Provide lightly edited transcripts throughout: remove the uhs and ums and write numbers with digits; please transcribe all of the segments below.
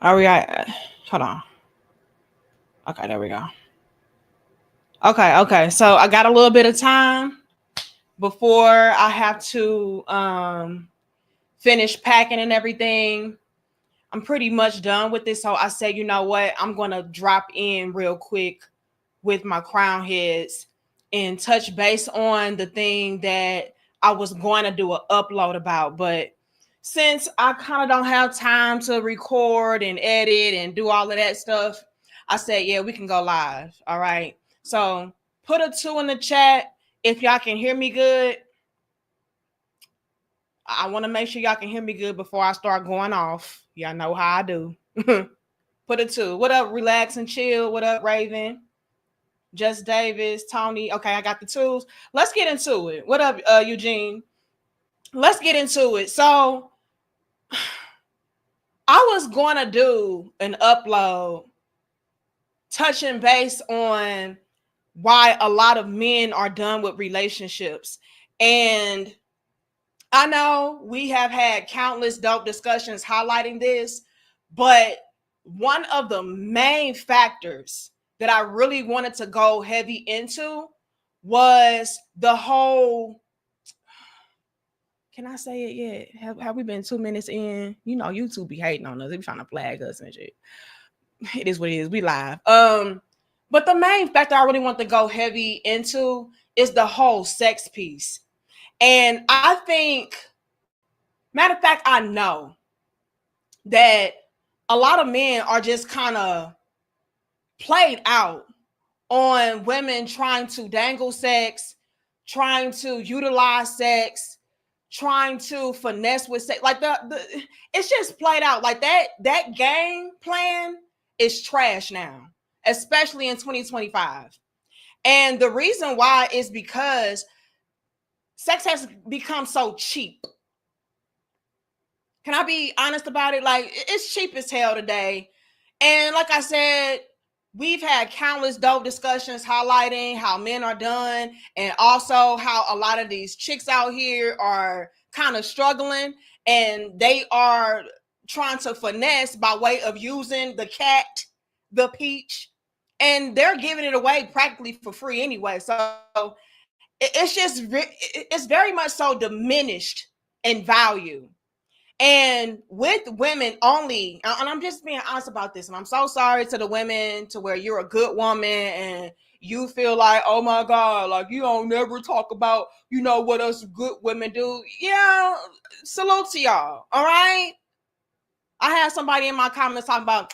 Are we at? Hold on. Okay, there we go. Okay. So I got a little bit of time before I have to finish packing and everything. I'm pretty much done with this. So I said, you know what? I'm gonna drop in real quick with my crown heads and touch base on the thing that I was going to do an upload about. But since I kind of don't have time to record and edit and do all of that stuff, I said, yeah, we can go live. All right. So put a 2 in the chat if y'all can hear me good. I want to make sure y'all can hear me good before I start going off. Y'all know how I do. Put a 2. What up, Relax and Chill? What up, Raven? Just Davis, Tony. Okay, I got the tools. Let's get into it. What up, Eugene? Let's get into it. So I was going to do an upload touching base on why a lot of men are done with relationships. And I know we have had countless dope discussions highlighting this, but one of the main factors that I really wanted to go heavy into was the whole, can I say it yet? Have we been 2 minutes in? You know, YouTube be hating on us. They be trying to flag us and shit. It is what it is. We live. But the main factor I really want to go heavy into is the whole sex piece. And I think, matter of fact, I know that a lot of men are just kind of played out on women trying to dangle sex, trying to utilize sex, trying to finesse with sex. Like the it's just played out. Like that game plan is trash now, especially in 2025. And the reason why is because sex has become so cheap. Can I be honest about it? Like, it's cheap as hell today. And like I said, we've had countless dope discussions highlighting how men are done, and also how a lot of these chicks out here are kind of struggling, and they are trying to finesse by way of using the cat, the peach, and they're giving it away practically for free anyway. So it's very much so diminished in value. And with women only, and I'm just being honest about this, and I'm so sorry to the women to where you're a good woman and you feel like, oh my God, like you don't never talk about, you know, what us good women do. Yeah, salute to y'all. All right. I had somebody in my comments talking about,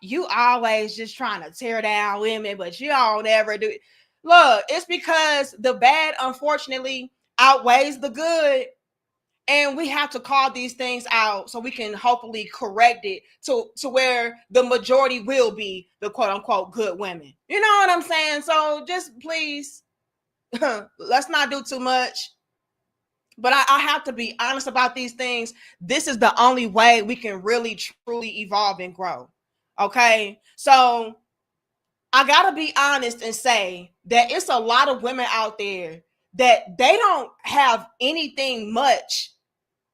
you always just trying to tear down women, but you don't ever do it. Look, it's because the bad, unfortunately, outweighs the good. And we have to call these things out so we can hopefully correct it to where the majority will be the quote unquote good women. You know what I'm saying? So just please, let's not do too much. But I have to be honest about these things. This is the only way we can really, truly evolve and grow. Okay. So I got to be honest and say that it's a lot of women out there that they don't have anything much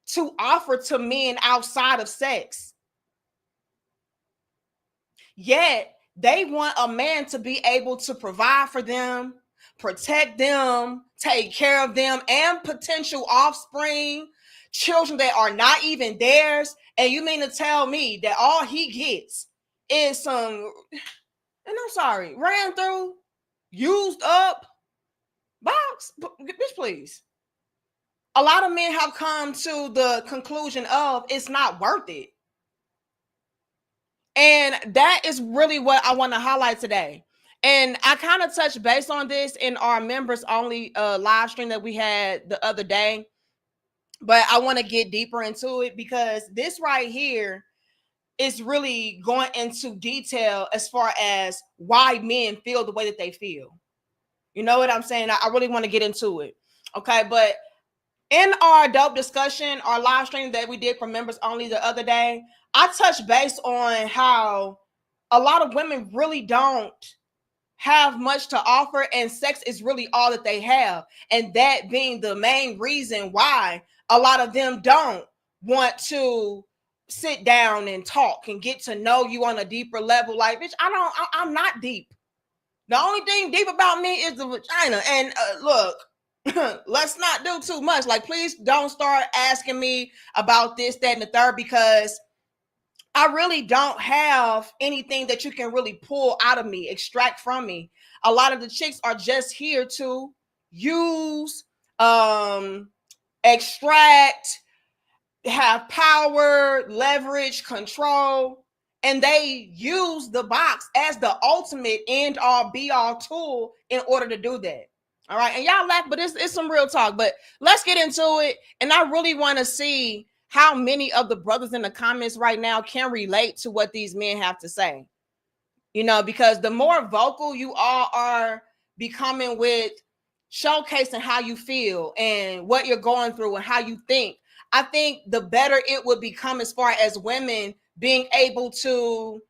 to offer to men outside of sex. Yet they want a man to be able to provide for them, protect them, take care of them, and potential offspring, children that are not even theirs. And you mean to tell me that all he gets is some, and I'm sorry, ran through, used up box? Bitch, please. A lot of men have come to the conclusion of it's not worth it. And that is really what I want to highlight today. And I kind of touched base on this in our members only live stream that we had the other day. But I want to get deeper into it because this right here is really going into detail as far as why men feel the way that they feel. You know what I'm saying? I really want to get into it. Okay, but in our dope discussion, our live stream that we did for members only the other day, I touched base on how a lot of women really don't have much to offer, and sex is really all that they have. And that being the main reason why a lot of them don't want to sit down and talk and get to know you on a deeper level. Like, bitch, I'm not deep. The only thing deep about me is the vagina. And look, let's not do too much. Like, please don't start asking me about this, that, and the third, because I really don't have anything that you can really pull out of me, extract from me. A lot of the chicks are just here to use, extract, have power, leverage, control, and they use the box as the ultimate end all be all tool in order to do that. All right. And y'all laugh, but it's some real talk. But let's get into it. And I really want to see how many of the brothers in the comments right now can relate to what these men have to say. You know, because the more vocal you all are becoming with showcasing how you feel and what you're going through and how you think, I think the better it would become as far as women being able to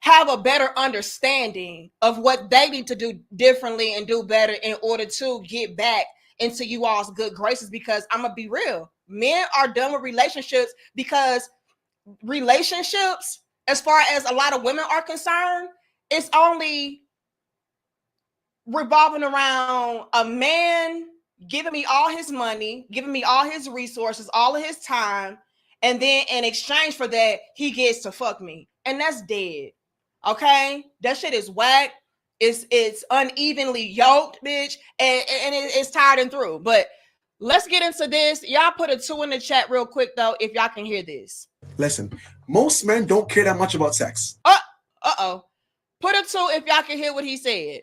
have a better understanding of what they need to do differently and do better in order to get back into you all's good graces. Because I'm gonna be real, men are done with relationships because relationships, as far as a lot of women are concerned, it's only revolving around a man giving me all his money, giving me all his resources, all of his time, and then in exchange for that, he gets to fuck me. And that's dead. Okay? That shit is whack. It's unevenly yoked, bitch, and it's tired and through. But let's get into this. Y'all put a 2 in the chat real quick, though, if y'all can hear this. Listen, most men don't care that much about sex. Uh-oh. Put a 2 if y'all can hear what he said.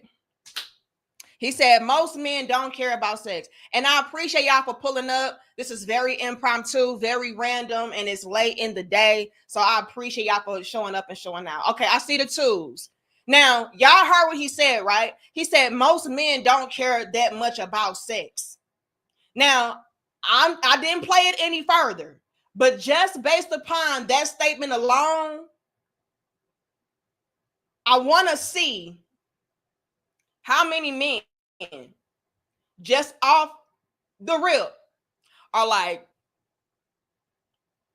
He said most men don't care about sex. And I appreciate y'all for pulling up. This is very impromptu, very random, and it's late in the day. So I appreciate y'all for showing up and showing out. Okay, I see the 2s. Now, y'all heard what he said, right? He said most men don't care that much about sex. Now, I didn't play it any further, but just based upon that statement alone, I want to see how many men just off the rip are like,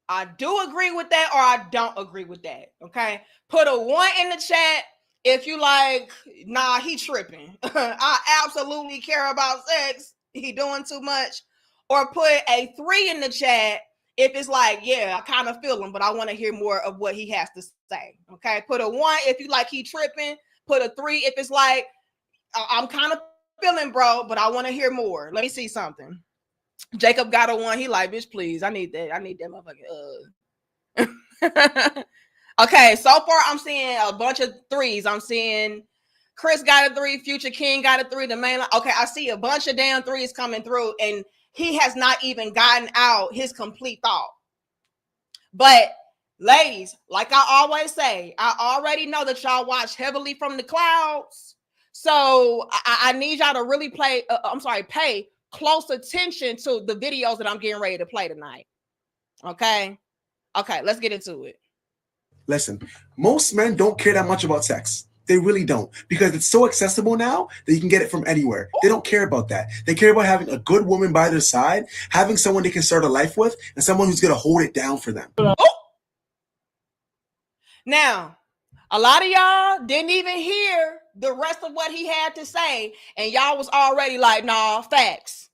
I do agree with that or I don't agree with that. Okay. Put a 1 in the chat if you like, nah, he tripping. I absolutely care about sex. He doing too much. Or put a 3 in the chat if it's like, yeah, I kind of feel him, but I want to hear more of what he has to say. Okay. Put a 1 if you like he tripping. Put a 3 if it's like, I'm kind of feeling, bro, but I want to hear more. Let me see something. Jacob got a 1. He like, bitch, please. I need that. I need that motherfucking. Okay, so far I'm seeing a bunch of 3s. I'm seeing Chris got a 3, Future King got a 3, the main line. Okay, I see a bunch of damn 3s coming through, and he has not even gotten out his complete thought. But ladies, like I always say, I already know that y'all watch heavily from the clouds. So I need y'all to really pay close attention to the videos that I'm getting ready to play tonight. Okay, let's get into it. Listen, most men don't care that much about sex. They really don't, because it's so accessible now that you can get it from anywhere. They don't care about that. They care about having a good woman by their side, having someone they can start a life with, and someone who's going to hold it down for them. Now, a lot of y'all didn't even hear the rest of what he had to say, and y'all was already like, nah, facts.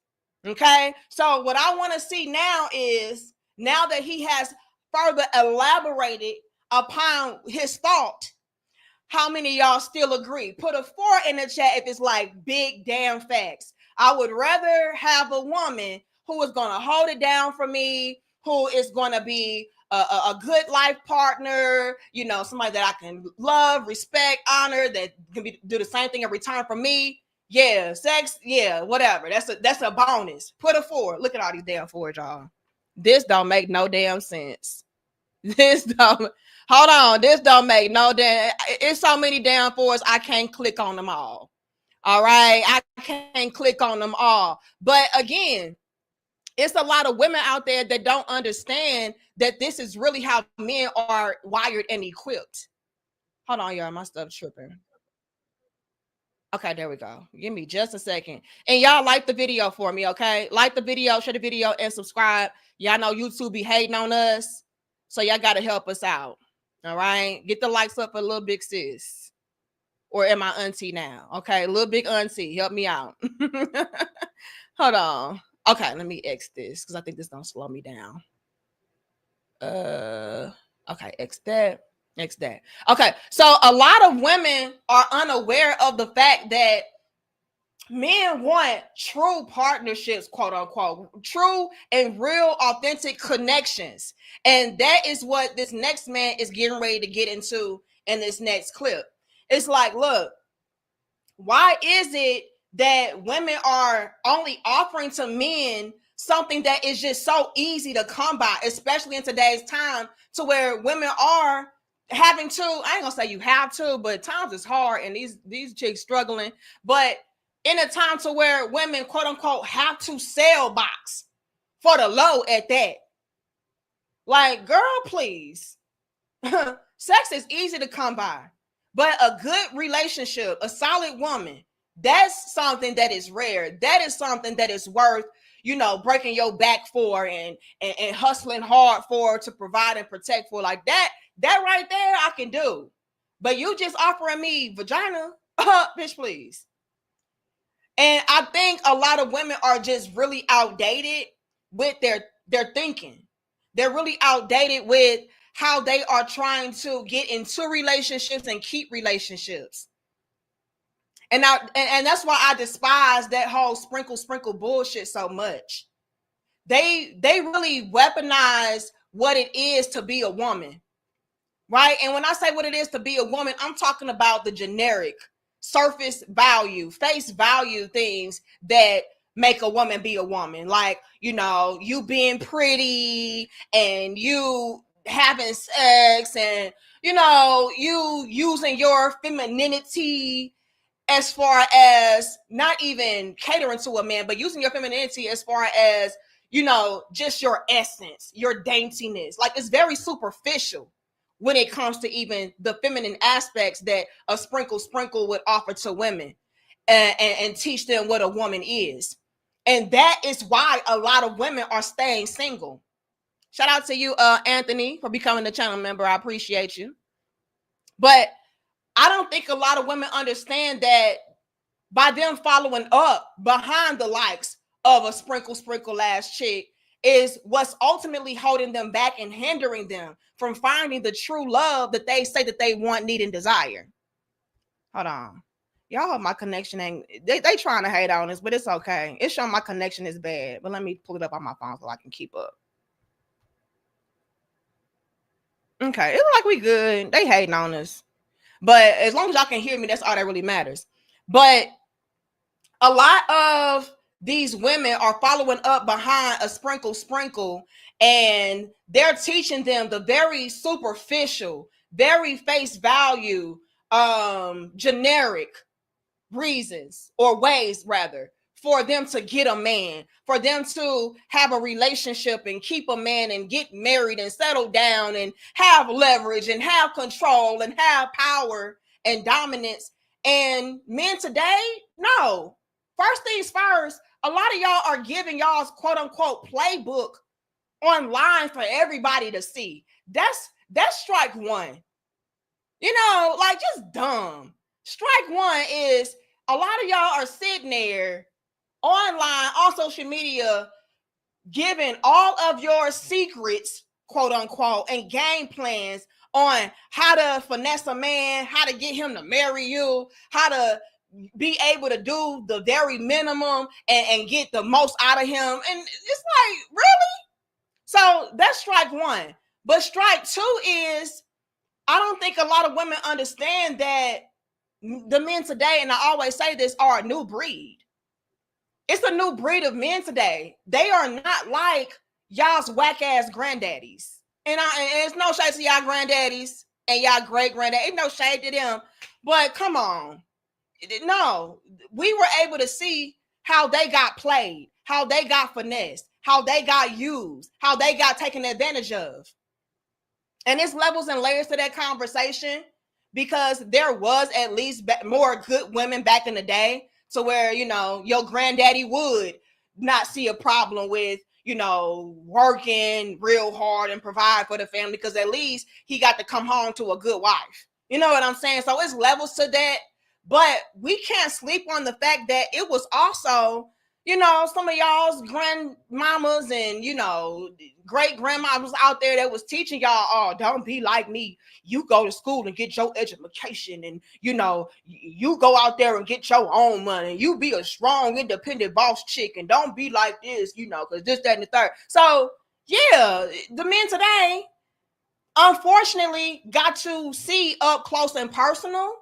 Okay, so what I want to see now is, now that he has further elaborated upon his thought, how many of y'all still agree? Put a 4 in the chat if it's like big damn facts. I would rather have a woman who is going to hold it down for me, who is going to be a good life partner, you know, somebody that I can love, respect, honor, that can do the same thing in return for me. Yeah, sex, yeah, whatever. That's a bonus. Put a 4. Look at all these damn 4s, y'all. This don't make no damn sense. This don't make no damn. It's so many damn 4s. I can't click on them all. All right, I can't click on them all. But again, it's a lot of women out there that don't understand that this is really how men are wired and equipped. Hold on, y'all. My stuff tripping. Okay, there we go. Give me just a second. And y'all like the video for me, okay? Like the video, share the video, and subscribe. Y'all know YouTube be hating on us. So y'all got to help us out. All right. Get the likes up for Little Big Sis. Or am I auntie now? Okay. Little Big Auntie, help me out. Hold on. Okay. Let me X this because I think this don't slow me down. Okay. X that. X that. Okay. So a lot of women are unaware of the fact that men want true partnerships, quote unquote, true and real authentic connections. And that is what this next man is getting ready to get into in this next clip. It's like, look, why is it that women are only offering to men something that is just so easy to come by, especially in today's time, to where women are having to, I ain't gonna say you have to, but times is hard and these chicks struggling, but in a time to where women, quote unquote, have to sell box for the low at that. Like, girl, please. Sex is easy to come by, but a good relationship, a solid woman, that's something that is rare. That is something that is worth, breaking your back for and hustling hard for, to provide and protect for. Like that right there, I can do. But you just offering me vagina, bitch, please. And I think a lot of women are just really outdated with their thinking. They're really outdated with how they are trying to get into relationships and keep relationships. And that's why I despise that whole sprinkle bullshit so much. They really weaponize what it is to be a woman, right? And when I say what it is to be a woman, I'm talking about the generic surface value, face value things that make a woman be a woman. Like, you being pretty and you having sex and, you using your femininity as far as not even catering to a man, but using your femininity as far as, just your essence, your daintiness. Like, it's very superficial when it comes to even the feminine aspects that a sprinkle would offer to women and teach them what a woman is. And that is why a lot of women are staying single. Shout out to you, Anthony, for becoming a channel member. I appreciate you. But I don't think a lot of women understand that by them following up behind the likes of a sprinkle ass chick is what's ultimately holding them back and hindering them from finding the true love that they say that they want, need, and desire. Hold on. Y'all, my connection ain't, they trying to hate on us, but it's okay. It's showing my connection is bad, but let me pull it up on my phone so I can keep up. Okay, it look like we good. They hating on us. But as long as y'all can hear me, that's all that really matters. But a lot of these women are following up behind a sprinkle, and they're teaching them the very superficial, very face value, generic reasons or ways rather for them to get a man, for them to have a relationship and keep a man and get married and settle down and have leverage and have control and have power and dominance. And men today, no. First things first, a lot of y'all are giving y'all's quote unquote playbook online for everybody to see. That's strike one. Like, just dumb. Strike one is a lot of y'all are sitting there online on social media giving all of your secrets, quote unquote, and game plans on how to finesse a man, how to get him to marry you, how to be able to do the very minimum and get the most out of him. And it's like, really? So that's strike one. But strike two is, I don't think a lot of women understand that the men today, and I always say this, are a new breed. It's a new breed of men today. They are not like y'all's whack ass granddaddies. And it's no shade to y'all granddaddies and y'all great granddaddies. Ain't no shade to them. But come on. No, we were able to see how they got played, how they got finessed, how they got used, how they got taken advantage of. And there's levels and layers to that conversation, because there was at least more good women back in the day, to where, your granddaddy would not see a problem with, working real hard and provide for the family, because at least he got to come home to a good wife. You know what I'm saying? So it's levels to that. But we can't sleep on the fact that it was also, some of y'all's grandmamas and, great grandmas out there that was teaching y'all, oh, don't be like me. You go to school and get your education, and, you go out there and get your own money. You be a strong, independent boss chick, and don't be like this, because this, that, and the third. So, yeah, the men today, unfortunately, got to see up close and personal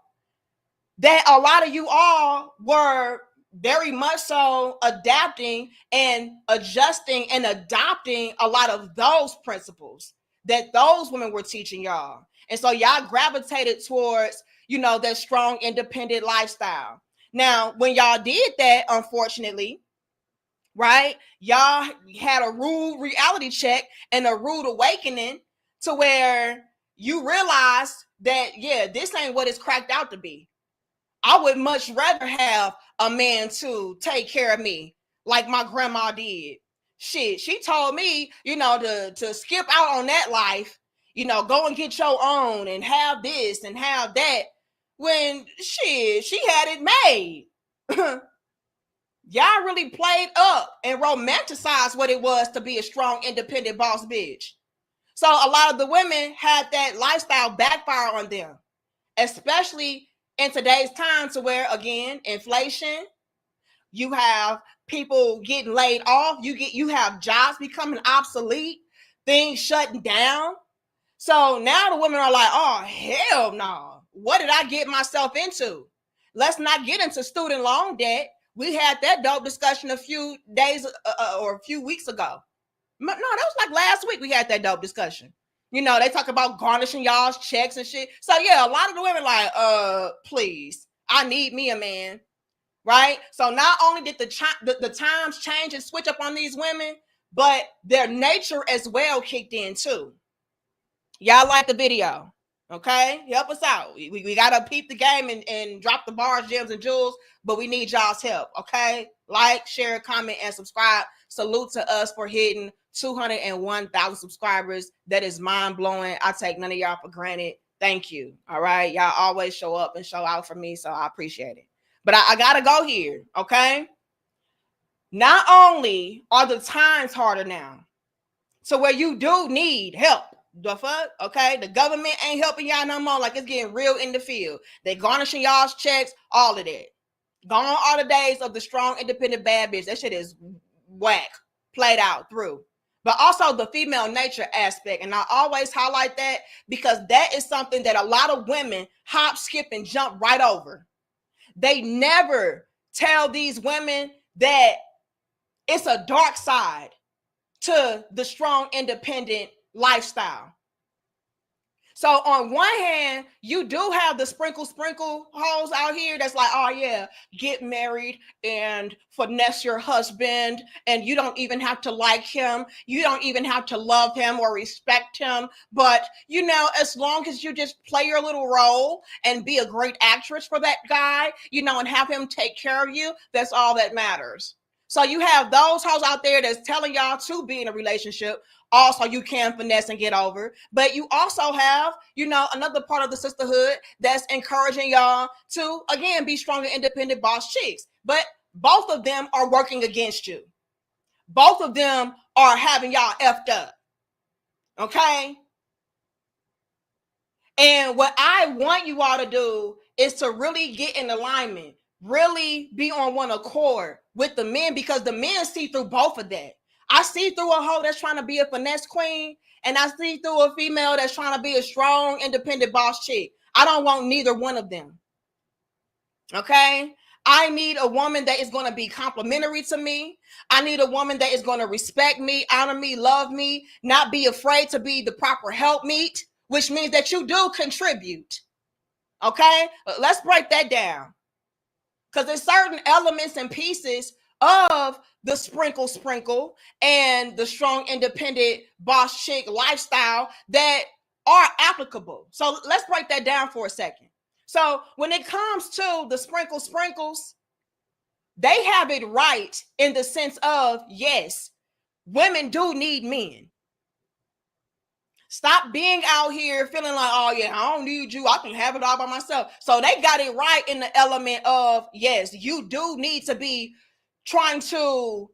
that a lot of you all were very much so adapting and adjusting and adopting a lot of those principles that those women were teaching y'all. And so y'all gravitated towards, that strong, independent lifestyle. Now, when y'all did that, unfortunately, right, y'all had a rude reality check and a rude awakening to where you realized that, yeah, this ain't what it's cracked out to be. I would much rather have a man to take care of me like my grandma did. Shit, she told me, to skip out on that life, go and get your own and have this and have that, when she had it made. Y'all really played up and romanticized what it was to be a strong, independent boss bitch. So a lot of the women had that lifestyle backfire on them, especially in today's time, to where, again, inflation, you have people getting laid off, you have jobs becoming obsolete, things shutting down. So now the women are like, oh, hell no. What did I get myself into? Let's not get into student loan debt. We had that dope discussion a few days or a few weeks ago. No, that was like last week we had that dope discussion. They talk about garnishing y'all's checks and shit. So yeah, a lot of the women like, please, I need me a man, right? So not only did the times change and switch up on these women, but their nature as well kicked in too. Y'all like the video, okay? Help us out. We gotta peep the game and drop the bars, gems, and jewels, but we need y'all's help, okay? Like, share, comment, and subscribe. Salute to us for hitting 201,000 subscribers. That is mind-blowing. I take none of y'all for granted. Thank you. All right. Y'all always show up and show out for me, so I appreciate it. But I gotta go here, okay? Not only are the times harder now, so where you do need help, the fuck, okay? The government ain't helping y'all no more. Like, it's getting real in the field. They garnishing y'all's checks, all of that. Gone are the days of the strong, independent bad bitch. That shit is whack, played out through. But also the female nature aspect. And I always highlight that because that is something that a lot of women hop, skip, and jump right over. They never tell these women that it's a dark side to the strong, independent lifestyle. So on one hand, you do have the sprinkle hoes out here that's like, oh yeah, get married and finesse your husband, and you don't even have to like him. You don't even have to love him or respect him. But, as long as you just play your little role and be a great actress for that guy, and have him take care of you, that's all that matters. So you have those hoes out there that's telling y'all to be in a relationship. Also, you can finesse and get over. But you also have, another part of the sisterhood that's encouraging y'all to, again, be strong and independent boss chicks. But both of them are working against you. Both of them are having y'all effed up. Okay? And what I want you all to do is to really get in alignment. Really be on one accord with the men, because the men see through both of that. I see through a hoe that's trying to be a finesse queen, and I see through a female that's trying to be a strong, independent boss chick. I don't want neither one of them. Okay? I need a woman that is going to be complimentary to me. I need a woman that is going to respect me, honor me, love me, not be afraid to be the proper helpmeet, which means that you do contribute. Okay? Let's break that down. Because there's certain elements and pieces of the sprinkle and the strong, independent boss chick lifestyle that are applicable. So let's break that down for a second. So when it comes to the sprinkles, they have it right in the sense of, yes, Women do need men. Stop being out here feeling like, oh yeah, I don't need you, I can have it all by myself. So they got it right in the element of, yes, you do need to be trying to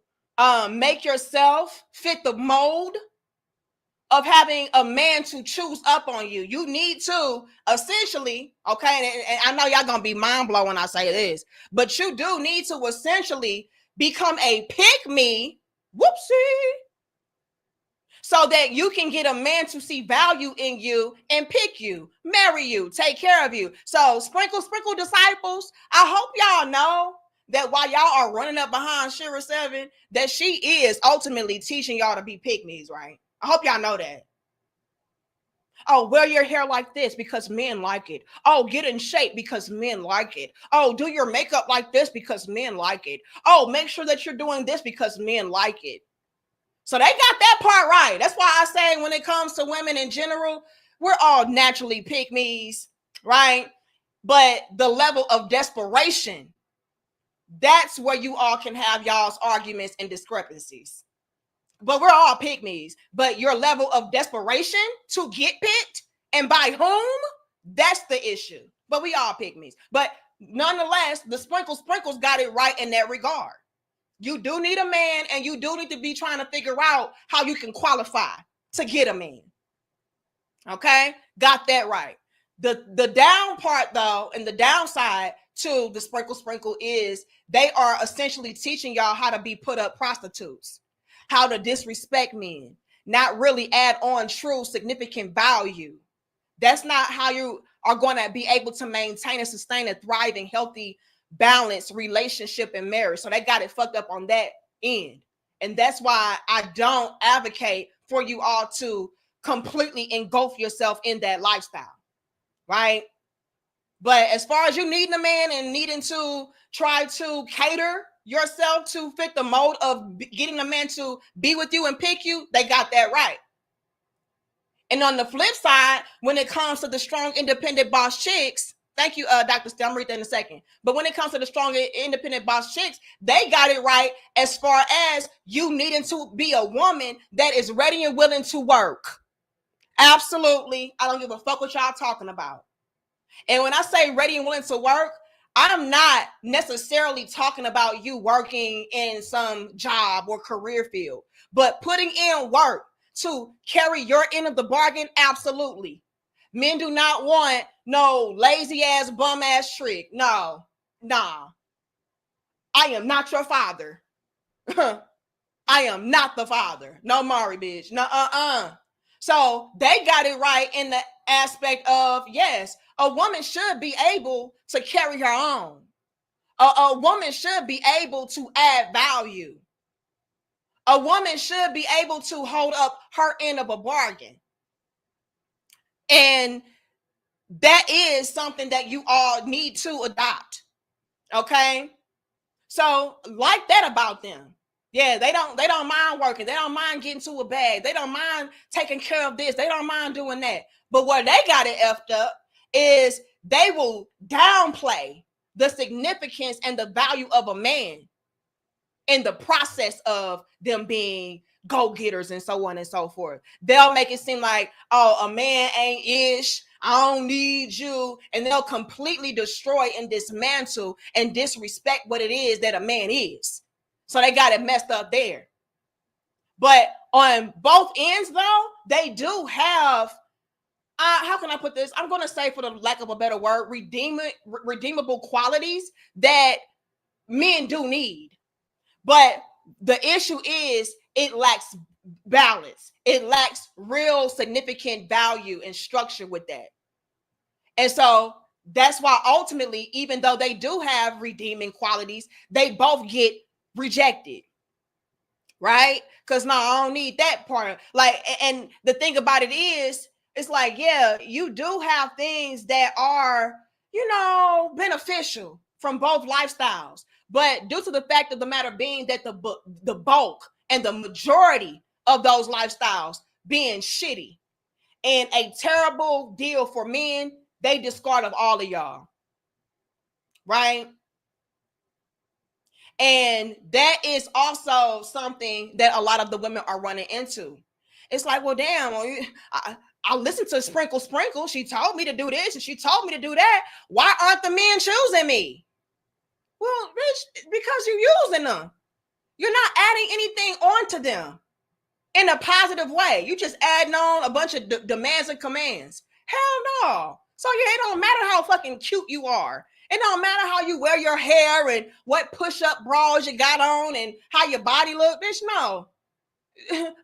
make yourself fit the mold of having a man to choose up on you. You need to essentially, okay, and I know y'all gonna be mind blown when I say this, but you do need to essentially become a pick me, whoopsie, so that you can get a man to see value in you and pick you, marry you, take care of you. So sprinkle disciples, I hope y'all know that while y'all are running up behind Shira 7, that she is ultimately teaching y'all to be pick-me's, right? I hope y'all know that. Oh, wear your hair like this because men like it. Oh, get in shape because men like it. Oh, do your makeup like this because men like it. Oh, make sure that you're doing this because men like it. So they got that part right. That's why I say when it comes to women in general, we're all naturally pick-me's, right? But the level of desperation, that's where you all can have y'all's arguments and discrepancies. But we're all pick-me's. But your level of desperation to get picked and by whom, that's the issue. But we all pick-me's. But nonetheless, the sprinkles got it right in that regard. You do need a man, and you do need to be trying to figure out how you can qualify to get a man. Okay? Got that right. The down part, though, and the downside to the sprinkle is they are essentially teaching y'all how to be put up prostitutes, how to disrespect men, not really add on true significant value. That's not how you are going to be able to maintain and sustain a thriving, healthy, balanced relationship and marriage. So they got it fucked up on that end. And that's why I don't advocate for you all to completely engulf yourself in that lifestyle, right? But as far as you needing a man and needing to try to cater yourself to fit the mold of getting a man to be with you and pick you, they got that right. And on the flip side, when it comes to the strong, independent boss chicks, thank you, Dr. Still, I'm read that in a second. But when it comes to the strong, independent boss chicks, they got it right as far as you needing to be a woman that is ready and willing to work. Absolutely. I don't give a fuck what y'all talking about. And when I say ready and willing to work, I'm not necessarily talking about you working in some job or career field, but putting in work to carry your end of the bargain. Absolutely. Men do not want no lazy ass, bum ass trick. No, nah. I am not your father. I am not the father. No, Mari, bitch. No, So they got it right in the aspect of, yes, a woman should be able to carry her own. A woman should be able to add value. A woman should be able to hold up her end of a bargain. And that is something that you all need to adopt. Okay? So like that about them. Yeah, they don't mind working. They don't mind getting to a bag. They don't mind taking care of this. They don't mind doing that. But where they got it effed up is they will downplay the significance and the value of a man in the process of them being go-getters and so on and so forth. They'll make it seem like, oh, a man ain't ish. I don't need you. And they'll completely destroy and dismantle and disrespect what it is that a man is. So they got it messed up there. But on both ends, though, they do have, how can I put this? I'm going to say, for the lack of a better word, redeemable qualities that men do need. But the issue is it lacks balance. It lacks real significant value and structure with that. And so that's why ultimately, even though they do have redeeming qualities, they both get rejected. Right? Because no, I don't need that part. Like, and the thing about it is, it's like, yeah, you do have things that are, beneficial from both lifestyles. But due to the fact of the matter being that the bulk and the majority of those lifestyles being shitty and a terrible deal for men, they discard of all of y'all. Right? And that is also something that a lot of the women are running into. It's like, well, damn, I listened to Sprinkle. She told me to do this and she told me to do that. Why aren't the men choosing me? Well, bitch, because you're using them. You're not adding anything onto them in a positive way. You just adding on a bunch of demands and commands. Hell no. So yeah, it don't matter how fucking cute you are. It don't matter how you wear your hair and what push-up bras you got on and how your body look. Bitch, no.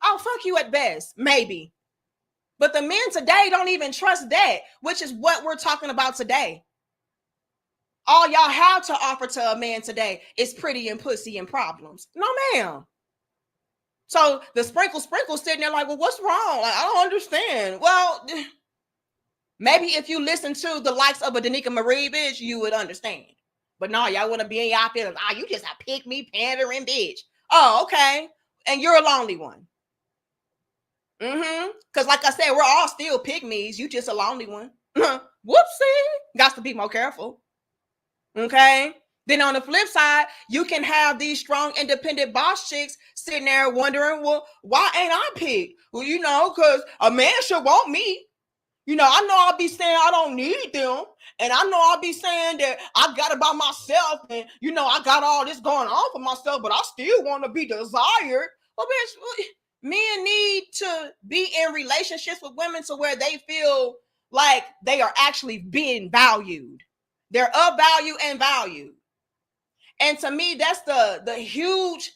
I'll fuck you at best, maybe. But the men today don't even trust that, which is what we're talking about today. All y'all have to offer to a man today is pretty and pussy and problems. No, ma'am. So the sprinkle sitting there like, well, what's wrong? Like, I don't understand. Well, maybe if you listen to the likes of a Danica Marie, bitch, you would understand. But no, y'all want to be in y'all feelings. You just a pick me pandering bitch. Oh, okay. And you're a lonely one. Because like I said, we're all still pygmies. You just a lonely one. Whoopsie. Got to be more careful. Okay. Then on the flip side, you can have these strong, independent boss chicks sitting there wondering, well, why ain't I picked? Well, because a man should want me. I know I'll be saying I don't need them. And I know I'll be saying that I got it by myself. And, I got all this going on for myself, but I still want to be desired. Well, bitch, men need to be in relationships with women to where they feel like they are actually being valued. They're of value and valued. And to me, that's the huge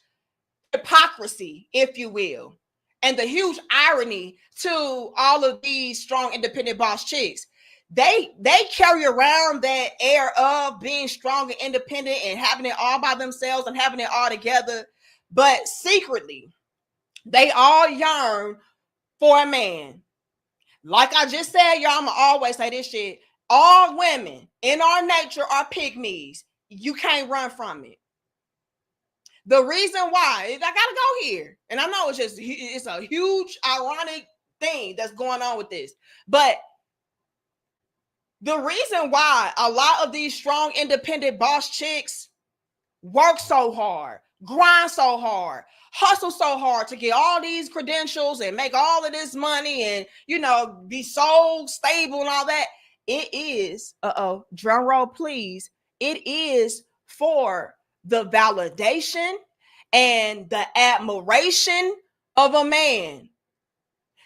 hypocrisy, if you will, and the huge irony to all of these strong, independent boss chicks. They carry around that air of being strong and independent and having it all by themselves and having it all together. But secretly, they all yearn for a man. Like I just said, y'all, I'm going to always say this shit. All women in our nature are pygmies. You can't run from it. The reason why, I gotta go here, and I know it's a huge ironic thing that's going on with this, but the reason why a lot of these strong, independent boss chicks work so hard, grind so hard, hustle so hard to get all these credentials and make all of this money and, be so stable and all that, it is, drum roll please, it is for the validation and the admiration of a man.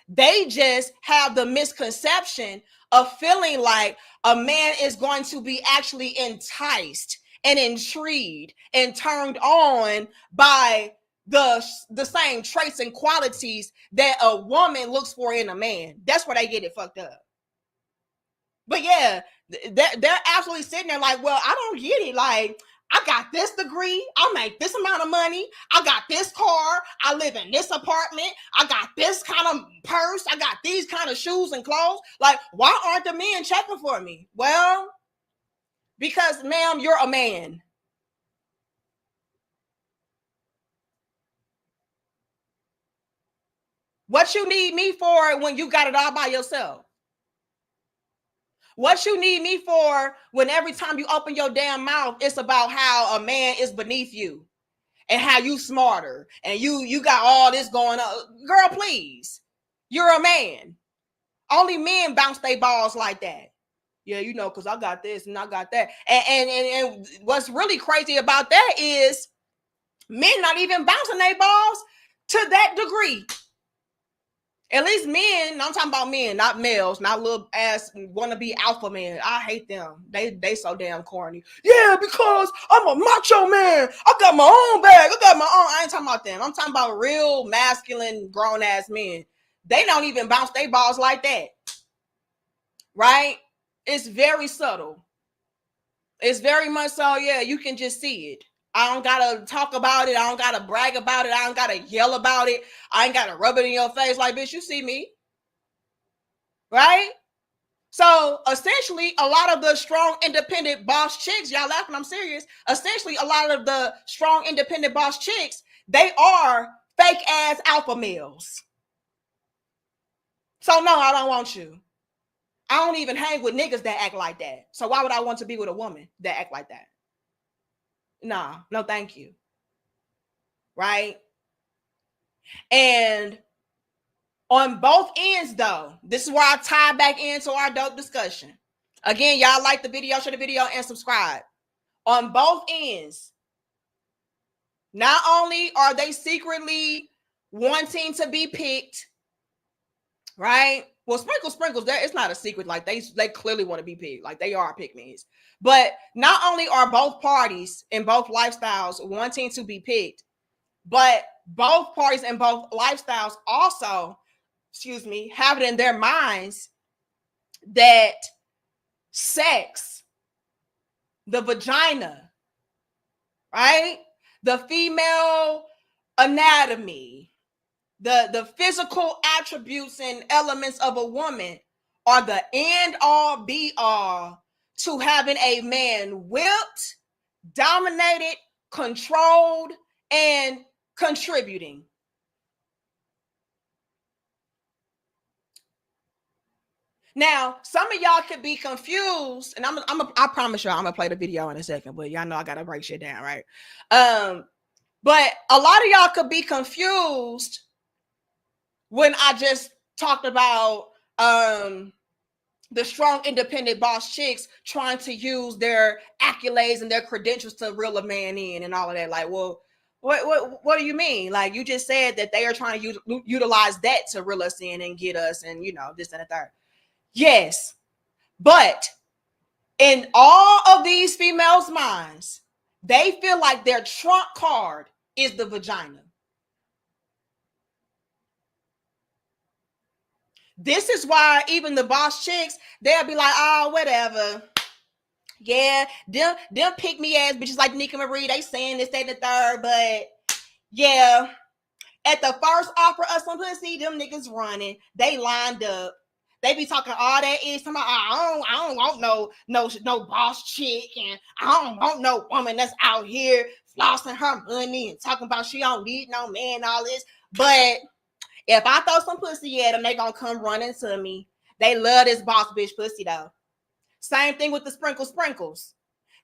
They just have the misconception of feeling like a man is going to be actually enticed and intrigued and turned on by the same traits and qualities that a woman looks for in a man. That's where they get it fucked up. But yeah, they're absolutely sitting there like, well, I don't get it. Like, I got this degree. I make this amount of money. I got this car. I live in this apartment. I got this kind of purse. I got these kind of shoes and clothes. Like, why aren't the men checking for me? Well, because, ma'am, you're a man. What you need me for when you got it all by yourself? What you need me for when every time you open your damn mouth, it's about how a man is beneath you and how you smarter and you got all this going on. Girl, please. You're a man. Only men bounce their balls like that. Yeah, because I got this and I got that. And what's really crazy about that is men not even bouncing their balls to that degree. At least men, I'm talking about men, not males, not little ass wannabe alpha men. I hate them. They so damn corny. Yeah, because I'm a macho man. I got my own bag. I ain't talking about them. I'm talking about real masculine grown ass men. They don't even bounce their balls like that. Right? It's very subtle. It's very much so, yeah, you can just see it. I don't gotta talk about it. I don't gotta brag about it. I don't gotta yell about it. I ain't gotta rub it in your face like, bitch, you see me. Right? So essentially, a lot of the strong, independent boss chicks, y'all laughing, I'm serious. Essentially, a lot of the strong, independent boss chicks, they are fake ass alpha males. So no, I don't want you. I don't even hang with niggas that act like that. So why would I want to be with a woman that act like that? Nah, no, thank you. Right? And on both ends, though, this is where I tie back into our dope discussion. Again, y'all like the video, share the video, and subscribe. On both ends, not only are they secretly wanting to be picked, right? Well, sprinkles, there it's not a secret. Like they clearly want to be picked. Like they are pick-me's. But not only are both parties in both lifestyles wanting to be picked, but both parties in both lifestyles also, have it in their minds that sex, the vagina, right? The female anatomy, the physical attributes and elements of a woman are the end all be all to having a man whipped, dominated, controlled, and contributing. Now, some of y'all could be confused, and I promise y'all I'm gonna play the video in a second, but y'all know I gotta break shit down, right? But a lot of y'all could be confused when I just talked about the strong, independent boss chicks trying to use their accolades and their credentials to reel a man in and all of that. Like, well, what do you mean? Like, you just said that they are trying to utilize that to reel us in and get us, and this and the third. Yes, but in all of these females' minds, they feel like their trump card is the vagina. This is why even the boss chicks, they'll be like, oh, whatever. Yeah, them pick me ass bitches like Nika Marie, they saying this, that, and the third, but yeah, at the first offer of some pussy, them niggas running, they lined up. They be talking all that is talking about, I don't want no boss chick, and I don't want no woman that's out here flossing her money and talking about she don't need no man, all this. But if I throw some pussy at them, they gonna come running to me. They love this boss bitch pussy though. Same thing with the sprinkles.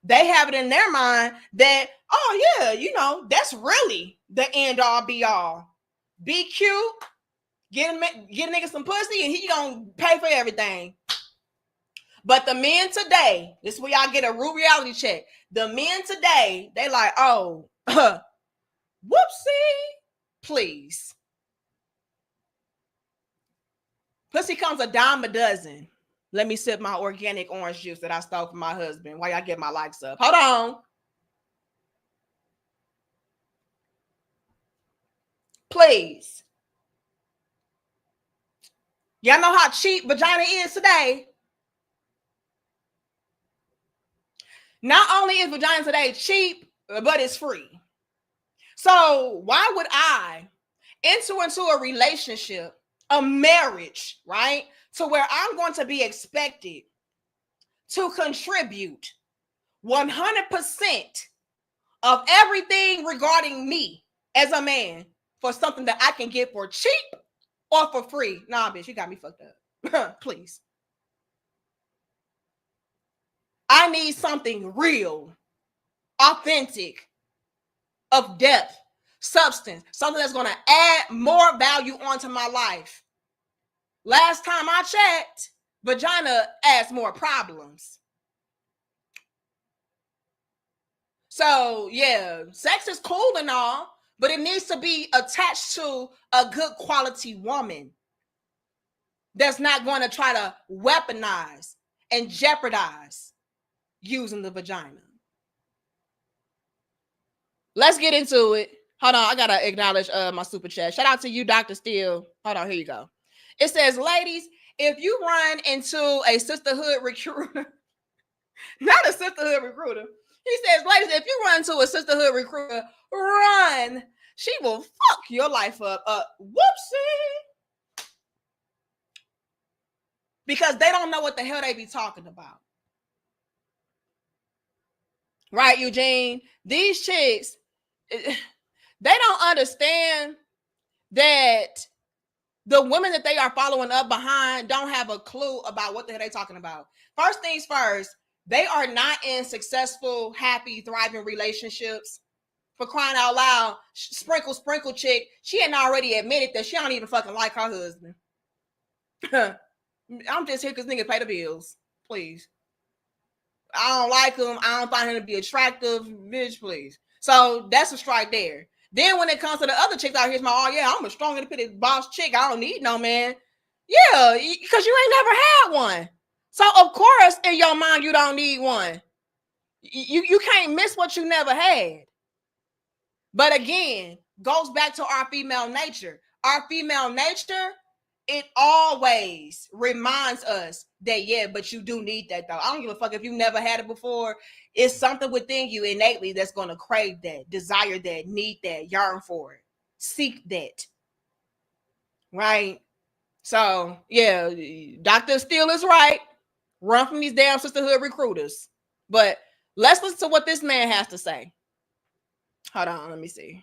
They have it in their mind that, oh yeah, that's really the end all be all. Be cute, get a nigga some pussy, and he gonna pay for everything. But the men today, this is where y'all get a real reality check. The men today, they like, oh, whoopsie, please. Pussy comes a dime a dozen. Let me sip my organic orange juice that I stole from my husband while y'all get my likes up. Hold on. Please. Y'all know how cheap vagina is today. Not only is vagina today cheap, but it's free. So why would I enter into a relationship, a marriage, right? To where I'm going to be expected to contribute 100% of everything regarding me as a man for something that I can get for cheap or for free? Nah, bitch, you got me fucked up. Please. I need something real, authentic, of depth, substance, something that's going to add more value onto my life. Last time I checked, vagina adds more problems. So, yeah, sex is cool and all, but it needs to be attached to a good quality woman that's not going to try to weaponize and jeopardize using the vagina. Let's get into it. Hold on, I got to acknowledge my super chat. Shout out to you, Dr. Steele. Hold on, here you go. It says, ladies, if you run into a sisterhood recruiter, not a sisterhood recruiter. He says, ladies, if you run into a sisterhood recruiter, run. She will fuck your life up. Whoopsie. Because they don't know what the hell they be talking about. Right, Eugene? These chicks, they don't understand that the women that they are following up behind don't have a clue about what the hell they talking about. First things first, They are not in successful, happy, thriving relationships. For crying out loud, sprinkle chick, she had already admitted that she don't even fucking like her husband. I'm just here because niggas pay the bills. Please. I don't like him. I don't find him to be attractive. Bitch, please. So that's a strike there. Then when it comes to the other chicks out here, it's my, oh yeah, I'm a strong independent boss chick. I don't need no man. Yeah, because you ain't never had one. So of course, in your mind, you don't need one. You can't miss what you never had. But again, goes back to our female nature. Our female nature, it always reminds us that, yeah, but you do need that though. I don't give a fuck if you never had it before. It's something within you innately that's going to crave that, desire that, need that, yearn for it, seek that. Right? So, yeah, Dr. Steele is right. Run from these damn sisterhood recruiters. But let's listen to what this man has to say. Hold on, let me see.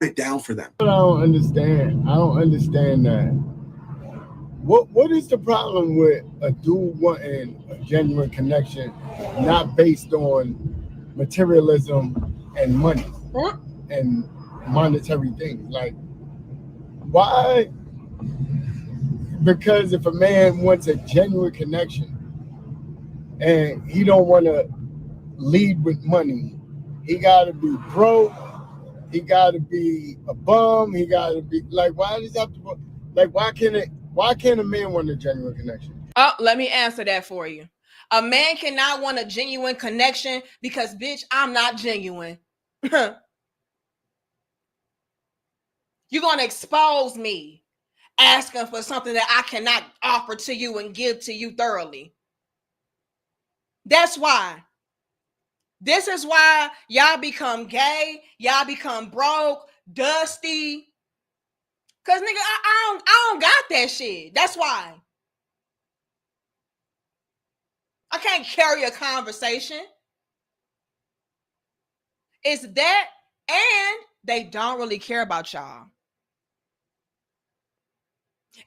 It down for them. I don't understand that. What is the problem with a dude wanting a genuine connection, not based on materialism and money and monetary things? Like, why? Because if a man wants a genuine connection and he don't want to lead with money, he got to be broke. He got to be a bum. He got to be like, why does that have to? Like, why can't a man want a genuine connection? Oh, let me answer that for you. A man cannot want a genuine connection because, bitch, I'm not genuine. You're going to expose me asking for something that I cannot offer to you and give to you thoroughly. That's why. This is why y'all become gay. Y'all become broke, dusty. Because, nigga, I don't got that shit. That's why. I can't carry a conversation. It's that, and they don't really care about y'all.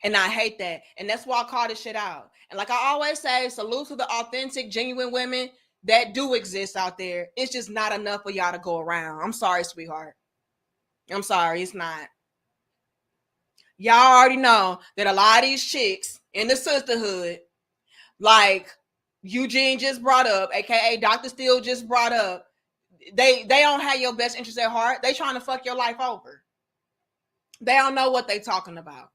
And I hate that. And that's why I call this shit out. And like I always say, salute to the authentic, genuine women that do exist out there. It's just not enough for y'all to go around. I'm sorry, sweetheart. I'm sorry, it's not. Y'all already know that a lot of these chicks in the sisterhood, like Eugene just brought up, aka Dr. Steele just brought up, they don't have your best interest at heart. They trying to fuck your life over. They don't know what they talking about.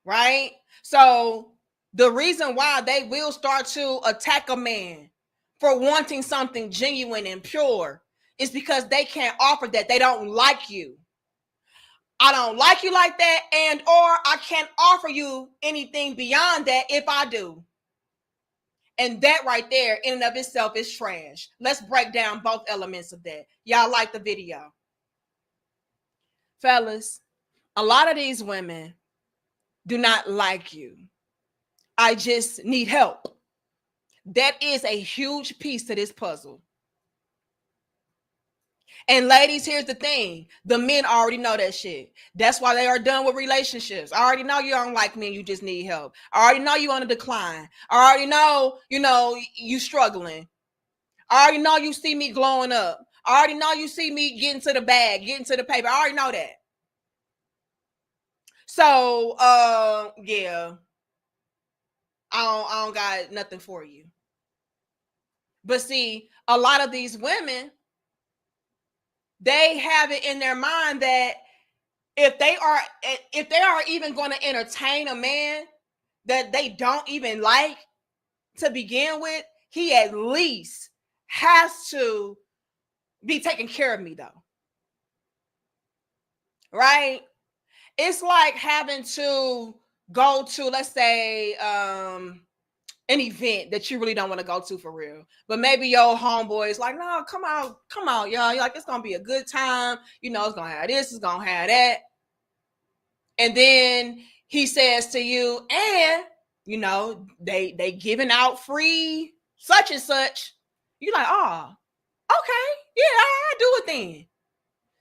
Right? So the reason why they will start to attack a man for wanting something genuine and pure is because they can't offer that. They don't like you. I don't like you like that, and or I can't offer you anything beyond that if I do. And that right there in and of itself is trash. Let's break down both elements of that. Y'all like the video. Fellas, a lot of these women do not like you. I just need help. That is a huge piece to this puzzle. And ladies, here's the thing. The men already know that shit. That's why they are done with relationships. I already know you don't like me and you just need help. I already know you on a decline. I already know, you struggling. I already know you see me glowing up. I already know you see me getting to the bag, getting to the paper. I already know that. So, yeah. I don't got nothing for you. But see, a lot of these women, they have it in their mind that if they are even going to entertain a man that they don't even like to begin with, he at least has to be taking care of me though. Right? It's like having to go to, let's say, an event that you really don't want to go to for real. But maybe your homeboy is like, no, come out, y'all. You're like, it's going to be a good time. It's going to have this, it's going to have that. And then he says to you, and, they giving out free such and such. You're like, oh, okay. Yeah, I do it then.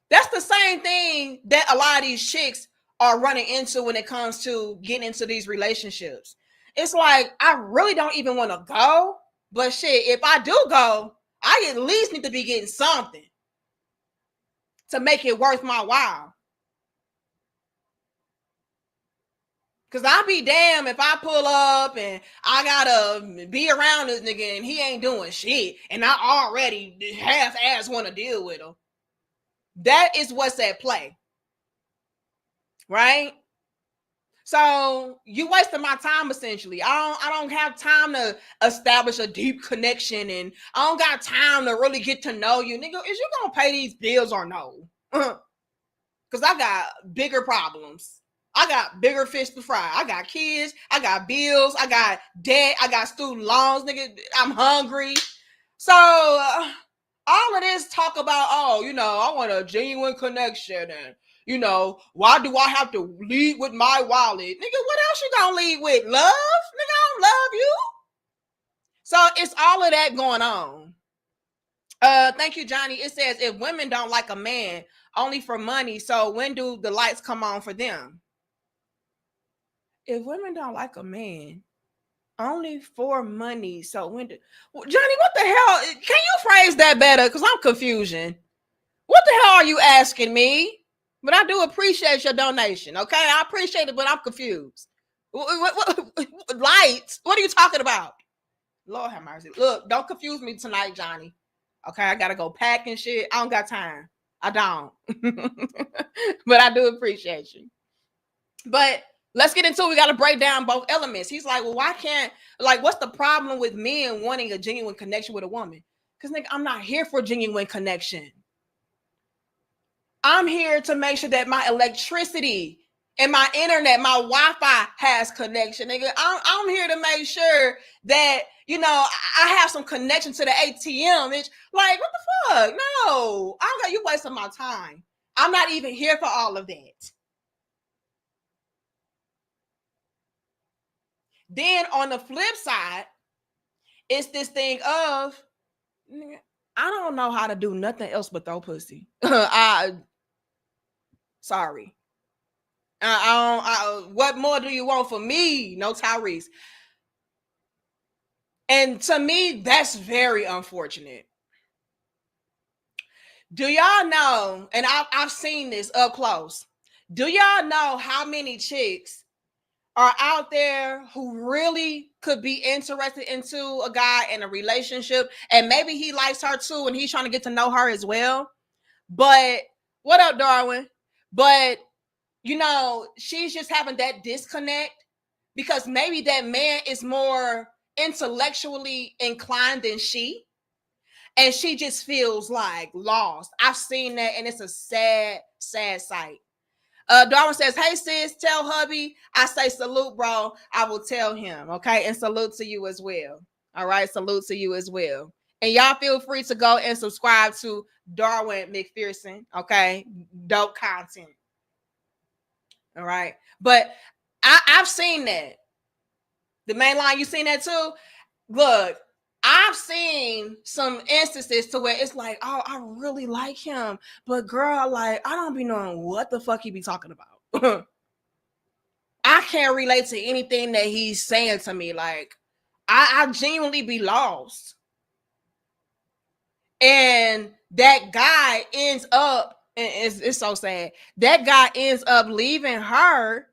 That's the same thing that a lot of these chicks are running into when it comes to getting into these relationships. It's like, I really don't even want to go, But shit, if I do go, I at least need to be getting something to make it worth my while. Cause I'll be damn if I pull up and I gotta be around this nigga and he ain't doing shit, and I already half-ass want to deal with him. That is what's at play, right? So you wasting my time essentially. I don't have time to establish a deep connection, and I don't got time to really get to know you, nigga. Is you gonna pay these bills or no? Cause I got bigger problems. I got bigger fish to fry. I got kids. I got bills. I got debt. I got student loans, nigga. I'm hungry. So all of this talk about, oh, you know, I want a genuine connection, and you know, why do I have to lead with my wallet? Nigga, what else you gonna lead with? Love? Nigga, I don't love you. So it's all of that going on. Thank you, Johnny. It says if women don't like a man only for money, so when do the lights come on for them? If women don't like a man only for money, so when do... Well, Johnny, what the hell? Can you phrase that better? Because I'm confusion. What the hell are you asking me? But I do appreciate your donation, okay? I appreciate it, but I'm confused. Lights? What are you talking about? Lord have mercy. Look, don't confuse me tonight, Johnny. Okay, I gotta go pack and shit. I don't got time. I don't. But I do appreciate you. But let's get into it. We got to break down both elements. He's like, well, why can't, like, what's the problem with men wanting a genuine connection with a woman? Because, nigga, I'm not here for genuine connection. I'm here to make sure that my electricity and my internet, my Wi-Fi has connection, nigga. I'm here to make sure that, you know, I have some connection to the ATM. It's like, what the fuck? No, I don't got you wasting my time. I'm not even here for all of that. Then on the flip side, it's this thing of, I don't know how to do nothing else but throw pussy. Sorry. What more do you want from me? No, Tyrese. And to me, that's very unfortunate. Do y'all know, and I've seen this up close, do y'all know how many chicks are out there who really could be interested into a guy in a relationship, and maybe he likes her too and he's trying to get to know her as well? But what up, Darwin? But you know, she's just having that disconnect because maybe that man is more intellectually inclined than she, and she just feels like lost. I've seen that, and it's a sad sight. Darwin says, hey, sis, tell hubby I say salute, bro. I will tell him, okay? And salute to you as well. All right, salute to you as well. And y'all feel free to go and subscribe to Darwin McPherson, okay? Dope content. All right. But I've seen that. The main line, you seen that too? Look, I've seen some instances to where it's like, oh, I really like him. But girl, like, I don't be knowing what the fuck he be talking about. I can't relate to anything that he's saying to me. Like, I genuinely be lost. And that guy ends up, and it's so sad, that guy ends up leaving her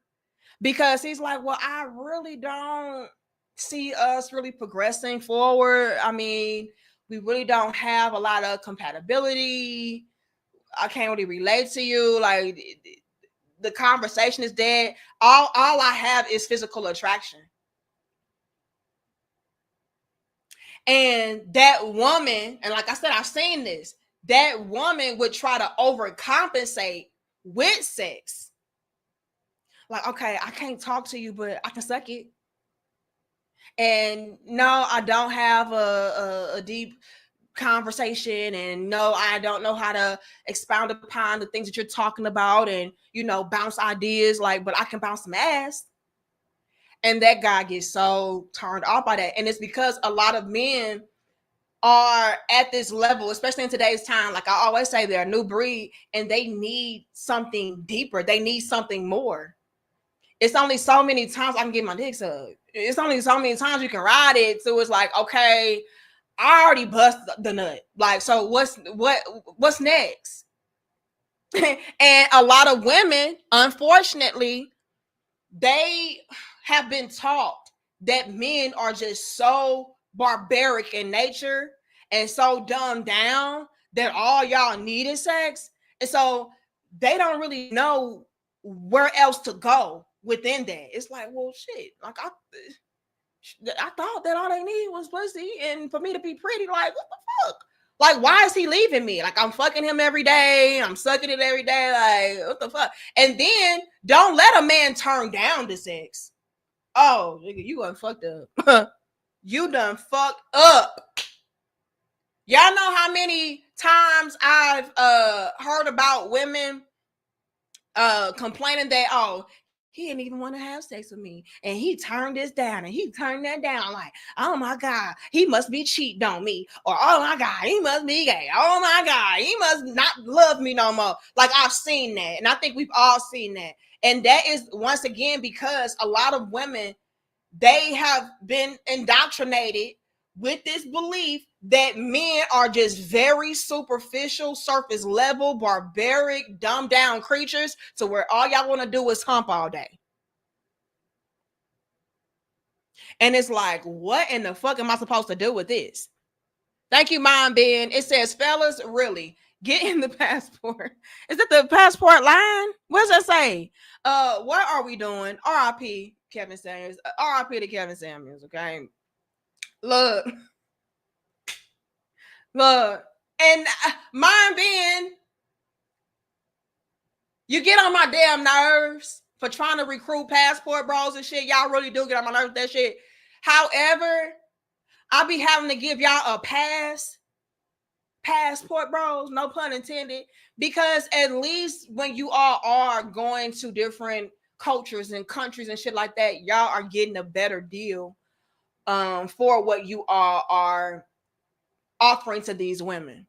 because he's like, well, I really don't see us really progressing forward. I mean, we really don't have a lot of compatibility. I can't really relate to you. Like, the conversation is dead. All I have is physical attraction. And that woman, and like I said, I've seen this, that woman would try to overcompensate with sex. Like, okay, I can't talk to you, but I can suck it. And no, I don't have a deep conversation, and no, I don't know how to expound upon the things that you're talking about and, you know, bounce ideas, like, but I can bounce some ass. And that guy gets so turned off by that. And it's because a lot of men are at this level, especially in today's time. Like I always say, they're a new breed and they need something deeper. They need something more. it's only so many times I can get my dick sucked. It's only so many times you can ride it. So it's like, okay, I already bust the nut. Like, so what's next? And a lot of women, unfortunately, they have been taught that men are just so barbaric in nature and so dumbed down that all y'all need is sex. And so they don't really know where else to go within that. It's like, well, shit, like I thought that all they need was pussy and for me to be pretty. Like, what the fuck? Like, why is he leaving me? Like, I'm fucking him every day. I'm sucking it every day. Like, what the fuck? And then don't let a man turn down the sex. Oh, nigga, you done fucked up. You done fucked up. Y'all know how many times I've heard about women complaining that, oh, he didn't even want to have sex with me. And he turned this down and he turned that down. Like, oh my God, he must be cheating on me. Or, oh my God, he must be gay. Oh my God, he must not love me no more. Like, I've seen that. And I think we've all seen that. And that is, once again, because a lot of women, they have been indoctrinated with this belief that men are just very superficial, surface level, barbaric, dumbed down creatures to where all y'all want to do is hump all day. And it's like, what in the fuck am I supposed to do with this? Thank you, Mom Ben. It says, fellas, really, get in the passport. Is it the passport line? What does that say? What are we doing? RIP Kevin Samuels. RIP to Kevin Samuels, okay? Look. And Mom Ben, you get on my damn nerves for trying to recruit passport bros and shit. Y'all really do get on my nerves with that shit. However, I'll be having to give y'all a passport bros, no pun intended, because at least when you all are going to different cultures and countries and shit like that, y'all are getting a better deal for what you all are offering to these women,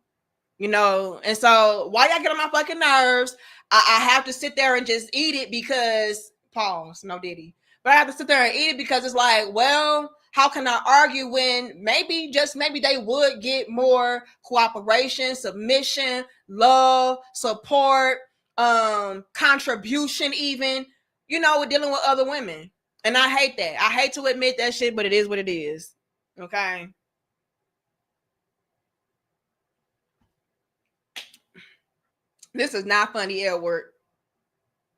you know. And so why y'all get on my fucking nerves, I have to sit there and just eat it because pause, no diddy, but I have to sit there and eat it because it's like, well, how can I argue when maybe, just maybe, they would get more cooperation, submission, love, support, contribution, even, you know, with dealing with other women. And I hate that. I hate to admit that shit, but it is what it is. Okay. This is not funny, Edward.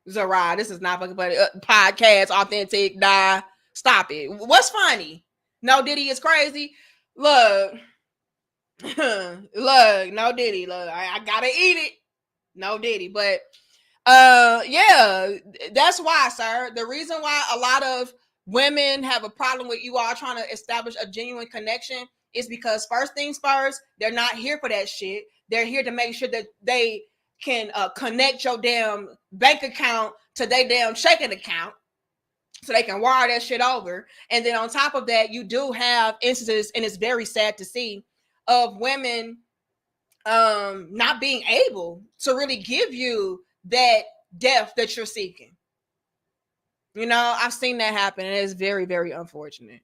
Zara, this is not fucking funny. Podcast, authentic, nah. Stop it. What's funny? No Diddy is crazy. Look. Look, no Diddy. Look, I gotta eat it. No Diddy. But yeah, that's why, sir. The reason why a lot of women have a problem with you all trying to establish a genuine connection is because, first things first, they're not here for that shit. They're here to make sure that they can connect your damn bank account to their damn checking account so they can wire that shit over. And then on top of that, you do have instances, and it's very sad to see, of women not being able to really give you that depth that you're seeking. You know, I've seen that happen, and it's very, very unfortunate.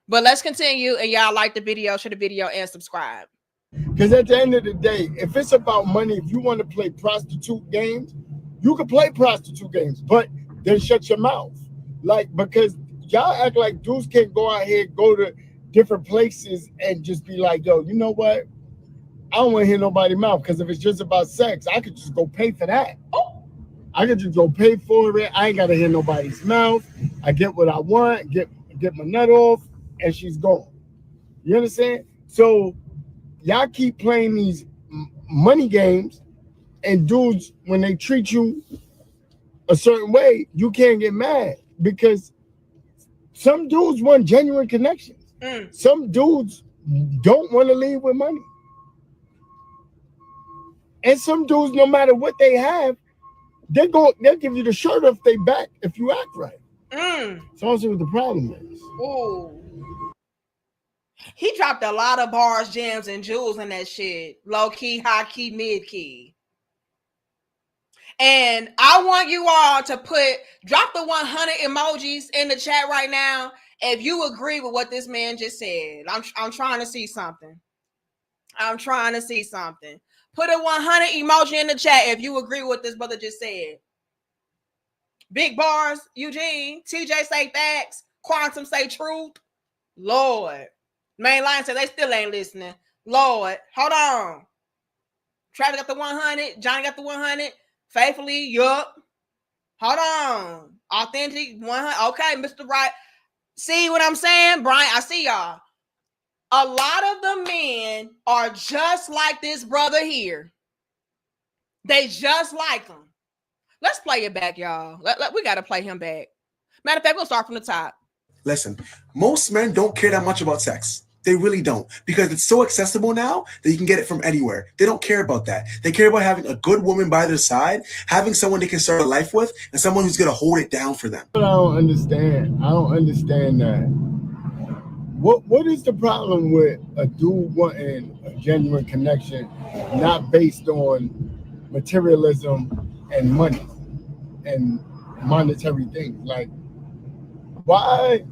But let's continue, and y'all like the video, share the video, and subscribe. Because at the end of the day, if it's about money, if you want to play prostitute games, you can play prostitute games, but then shut your mouth. Like, because y'all act like dudes can't go out here, go to different places and just be like, yo, you know what? I don't want to hear nobody's mouth, because if it's just about sex, I could just go pay for that. I could just go pay for it. I ain't got to hear nobody's mouth. I get what I want, get my nut off, and she's gone. You understand? So y'all keep playing these money games, and dudes, when they treat you a certain way, you can't get mad, because some dudes want genuine connections. Some dudes don't want to leave with money. And some dudes, no matter what they have, they'll give you the shirt off their back if you act right. So I don't see what the problem is. Ooh. He dropped a lot of bars, gems, and jewels in that shit. Low key, high key, mid key. And I want you all to drop the 100 emojis in the chat right now if you agree with what this man just said. I'm trying to see something. I'm trying to see something. Put a 100 emoji in the chat if you agree with what this brother just said. Big bars, Eugene. TJ say facts. Quantum say truth. Lord. Main line said they still ain't listening. Lord. Hold on. Travis got the 100. Johnny got the 100. Faithfully, yup. Hold on. Authentic 100. Okay, Mr. Right. See what I'm saying? Brian, I see y'all. A lot of the men are just like this brother here. They just like him. Let's play it back, y'all. We got to play him back. Matter of fact, we'll start from the top. Listen, most men don't care that much about sex. They really don't, because it's so accessible now that you can get it from anywhere. They don't care about that. They care about having a good woman by their side, having someone they can start a life with, and someone who's going to hold it down for them. But I don't understand that. What is the problem with a dude wanting a genuine connection, not based on materialism and money and monetary things? Like, why?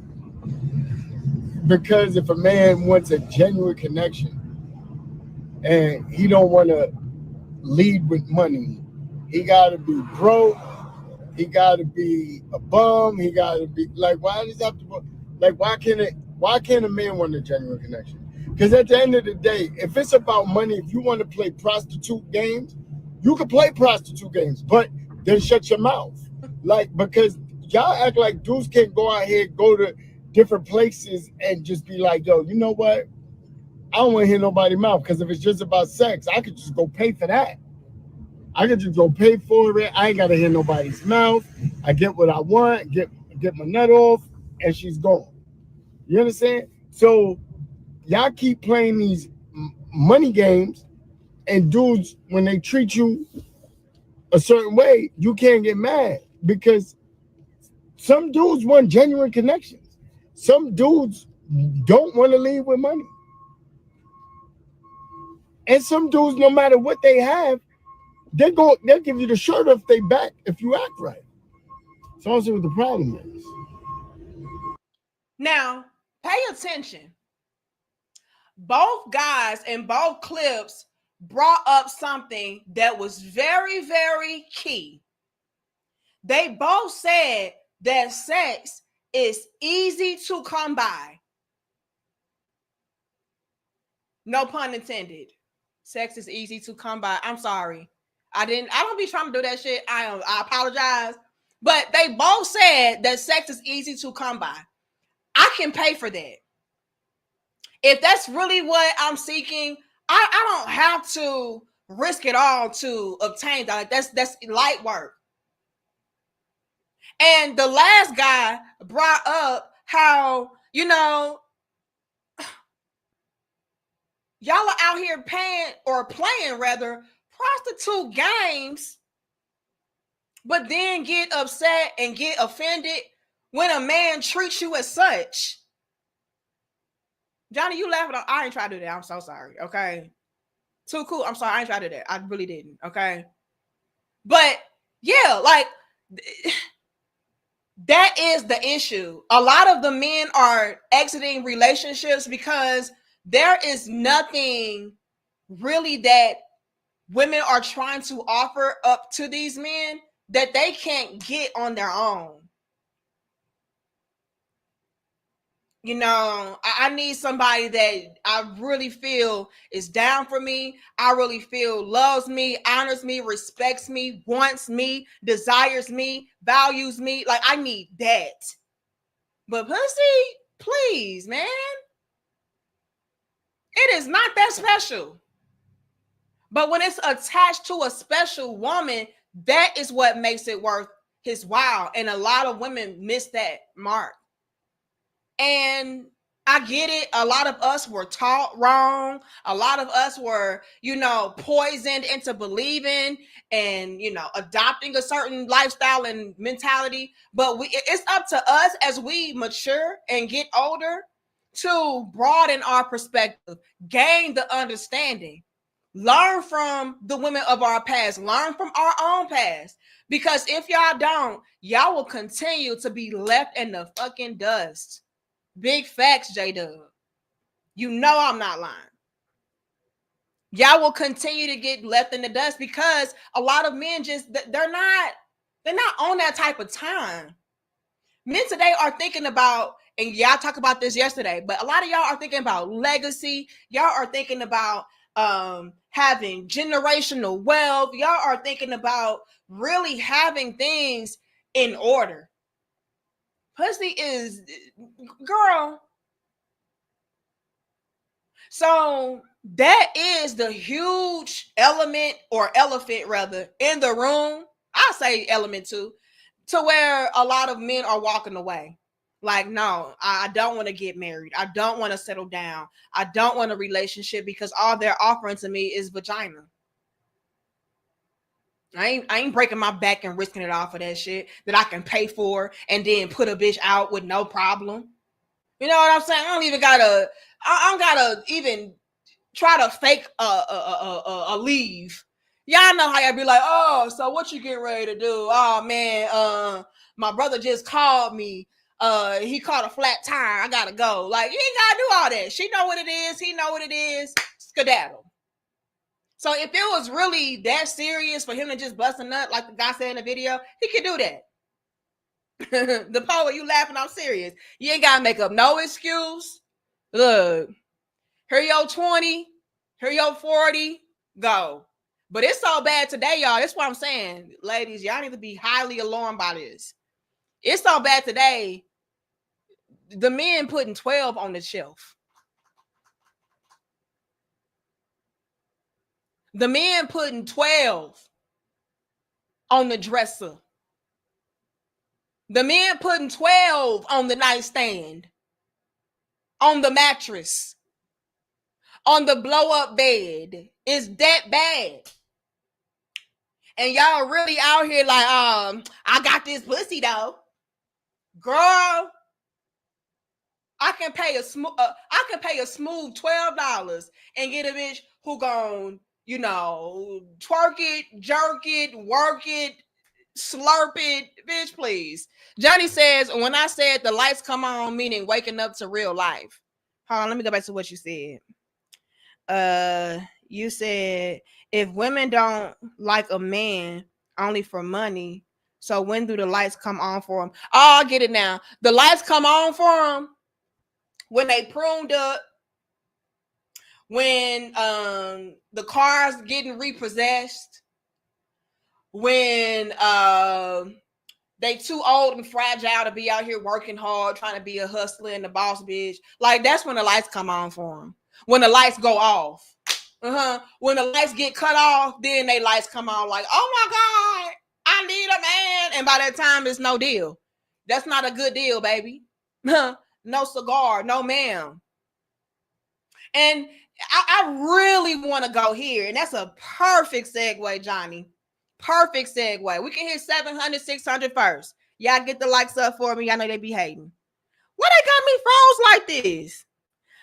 Because if a man wants a genuine connection and he don't want to lead with money, he got to be broke, he got to be a bum, he got to be like, why does it have to, like, why can't a man want a genuine connection? Because at the end of the day, if it's about money, if you want to play prostitute games, you can play prostitute games, but then shut your mouth. Like, because y'all act like dudes can't go out here, go to different places and just be like, yo, you know what? I don't want to hear nobody's mouth, because if it's just about sex, I could just go pay for that. I could just go pay for it. I ain't got to hear nobody's mouth. I get what I want, get my nut off, and she's gone. You understand? So y'all keep playing these money games, and dudes, when they treat you a certain way, you can't get mad, because some dudes want genuine connections. Some dudes don't want to leave with money. And some dudes, no matter what they have, they'll give you the shirt off their back if you act right. So I'll see what the problem is. Now, pay attention. Both guys in both clips brought up something that was very, very key. They both said that sex is easy to come by. No pun intended. Sex is easy to come by. I'm sorry. I don't be trying to do that shit. I apologize. But they both said that sex is easy to come by. I can pay for that. If that's really what I'm seeking, I don't have to risk it all to obtain that. That's light work. And the last guy brought up how, y'all are out here playing prostitute games, but then get upset and get offended when a man treats you as such. Johnny, you laughing. I ain't trying to do that. I'm so sorry. Okay. Too cool. I'm sorry. I ain't trying to do that. I really didn't. Okay. But yeah, like that is the issue. A lot of the men are exiting relationships because there is nothing really that women are trying to offer up to these men that they can't get on their own. I need somebody that I really feel is down for me. I really feel loves me, honors me, respects me, wants me, desires me, values me. Like, I need that. But pussy, please, man. It is not that special. But when it's attached to a special woman, that is what makes it worth his while. And a lot of women miss that mark. And I get it. A lot of us were taught wrong. A lot of us were, poisoned into believing and, adopting a certain lifestyle and mentality. But it's up to us as we mature and get older to broaden our perspective, gain the understanding. Learn from the women of our past. Learn from our own past. Because if y'all don't, y'all will continue to be left in the fucking dust. Big facts, J-Dub. You know I'm not lying. Y'all will continue to get left in the dust because a lot of men they're not on that type of time. Men today are thinking about, and y'all talked about this yesterday, but a lot of y'all are thinking about legacy. Y'all are thinking about having generational wealth. Y'all are thinking about really having things in order. Pussy is, girl. So that is the huge element, or elephant rather, in the room. I say element too, to where a lot of men are walking away. Like, no, I don't want to get married. I don't want to settle down. I don't want a relationship because all they're offering to me is vagina. I ain't breaking my back and risking it all for that shit that I can pay for and then put a bitch out with no problem. You know what I'm saying? I don't gotta even try to fake a leave. Y'all know how y'all be like, oh, so what you getting ready to do? Oh man, my brother just called me. He caught a flat tire. I gotta go. Like, you ain't gotta do all that. She know what it is. He know what it is. Skedaddle. So if it was really that serious for him to just bust a nut, like the guy said in the video, he could do that. The poet, you laughing? I'm serious. You ain't gotta make up no excuse. Look, here your 20, here your 40, go. But it's so bad today, y'all. That's what I'm saying, ladies. Y'all need to be highly alarmed by this. It's so bad today. The men putting 12 on the shelf. The men putting 12 on the dresser. The men putting 12 on the nightstand, on the mattress, on the blow-up bed. It's that bad. And y'all really out here like, I got this pussy though. Girl, I can pay a smooth $12 and get a bitch who gon', twerk it, jerk it, work it, slurp it. Bitch, please. Johnny says, when I said the lights come on, meaning waking up to real life. Hold on, let me go back to what you said. You said if women don't like a man only for money, so when do the lights come on for them? Oh, I get it now. The lights come on for them when they pruned up, when the car's getting repossessed, when they too old and fragile to be out here working hard, trying to be a hustler and the boss bitch. Like, that's when the lights come on for them. When the lights go off. When the lights get cut off, then they lights come on like, oh my God, I need a man. And by that time, it's no deal. That's not a good deal, baby. No cigar, no ma'am. And I really want to go here. And that's a perfect segue, Johnny. Perfect segue. We can hit 700, 600 first. Y'all get the likes up for me. Y'all know they be hating. Why they got me froze like this?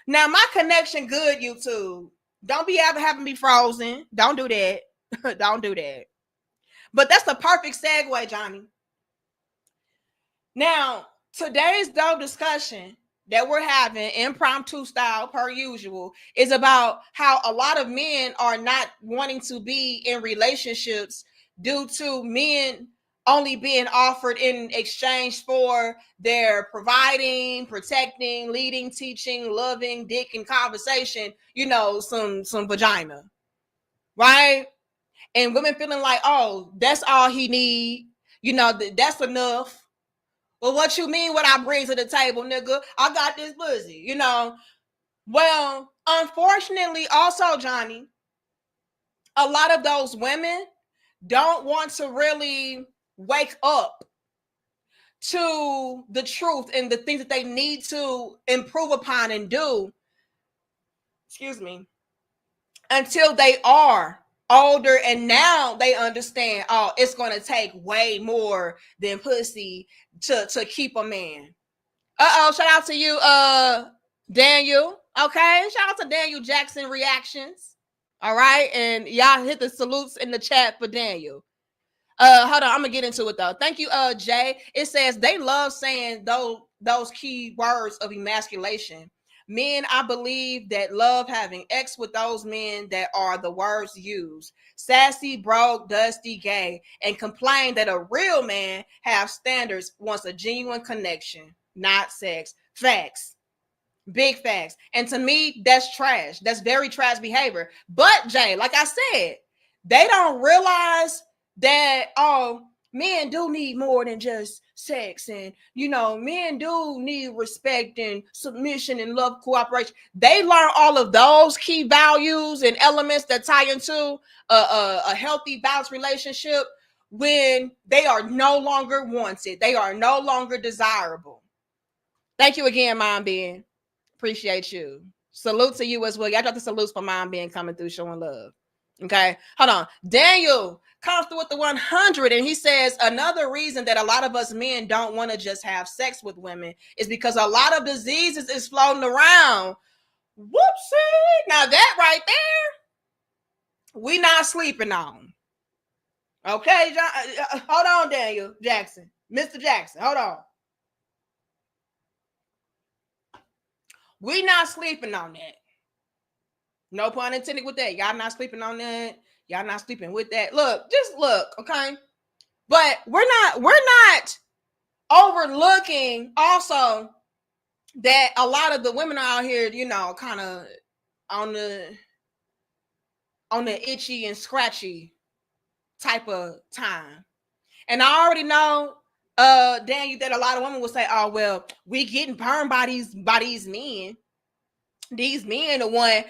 Now, my connection good, YouTube. Don't be ever having me frozen. Don't do that. Don't do that. But that's the perfect segue, Johnny. Now, today's dope discussion that we're having, impromptu style per usual, is about how a lot of men are not wanting to be in relationships due to men only being offered in exchange for their providing, protecting, leading, teaching, loving, dick, and conversation, some vagina, right? And women feeling like, oh, that's all he need, that's enough. Well, what you mean what I bring to the table, nigga? I got this pussy, Well, unfortunately, also, Johnny, a lot of those women don't want to really wake up to the truth and the things that they need to improve upon and do, until they are older, and now they understand, oh, it's going to take way more than pussy to keep a man. Shout out to you, Daniel. Okay, shout out to Daniel Jackson Reactions. All right, and y'all hit the salutes in the chat for Daniel. Hold on, I'm gonna get into it though. Thank you, Jay. It says they love saying those key words of emasculation. Men, I believe that love having X with those men that are the words used. Sassy, broke, dusty, gay, and complain that a real man have standards wants a genuine connection, not sex. Facts. Big facts. And to me, that's trash. That's very trash behavior. But Jay, like I said, they don't realize that, oh, men do need more than just sex. And, men do need respect and submission and love, cooperation. They learn all of those key values and elements that tie into a healthy, balanced relationship when they are no longer wanted. They are no longer desirable. Thank you again, Mom Ben. Appreciate you. Salute to you as well. Y'all got the salutes for Mom being coming through, showing love. Okay, hold on. Daniel comes through with the 100, and he says another reason that a lot of us men don't want to just have sex with women is because a lot of diseases is floating around. Whoopsie! Now that right there, we not sleeping on. Okay, John, hold on, Daniel Jackson, Mr. Jackson, hold on. We not sleeping on that. No pun intended with that. Y'all not sleeping on that. Y'all not sleeping with that. Look, just look, okay? But we're not overlooking also that a lot of the women out here, kind of on the itchy and scratchy type of time. And I already know, Daniel, that a lot of women will say, oh, well, we getting burned by these men. These men are one,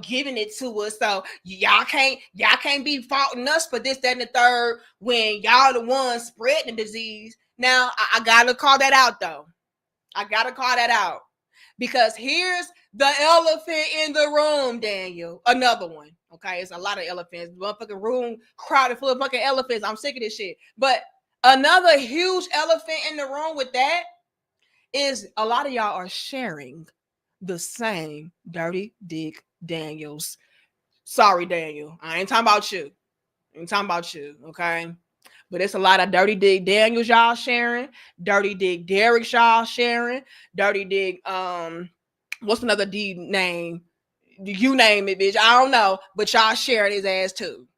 giving it to us. So y'all can't be faulting us for this, that, and the third when y'all the ones spreading the disease. Now, I gotta call that out though. I gotta call that out. Because here's the elephant in the room, Daniel. Another one. Okay, it's a lot of elephants. Motherfucking room crowded full of fucking elephants. I'm sick of this shit. But another huge elephant in the room with that is a lot of y'all are sharing the same dirty dick Daniels. Sorry, Daniel. I ain't talking about you. Okay? But it's a lot of dirty dick Daniels y'all sharing, dirty dick Derek y'all sharing, dirty dick, what's another D name? You name it, bitch. I don't know, but y'all sharing his ass too.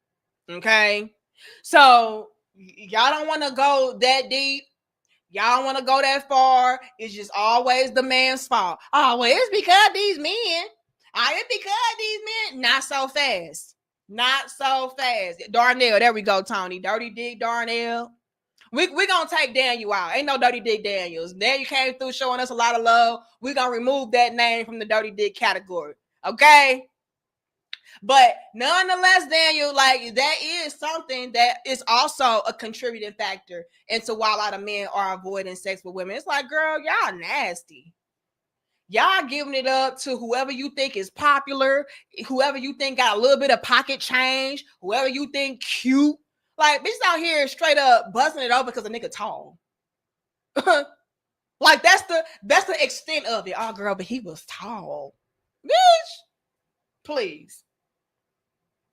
Okay? So y'all don't want to go that deep. Y'all want to go that far. It's just always the man's fault. Oh, well, it's because these men. It's because these men. Not so fast. Not so fast. Darnell, there we go, Tony. Dirty dick Darnell. We're going to take Daniel out. Ain't no dirty dick Daniels. Daniel came through showing us a lot of love. We're going to remove that name from the dirty dick category. Okay? But nonetheless, Daniel, like that is something that is also a contributing factor into why a lot of men are avoiding sex with women. It's like, girl, y'all nasty. Y'all giving it up to whoever you think is popular, whoever you think got a little bit of pocket change, whoever you think cute. Like, bitches out here straight up buzzing it over because a nigga tall. Like, that's the extent of it. Oh, girl, but he was tall. Bitch, please.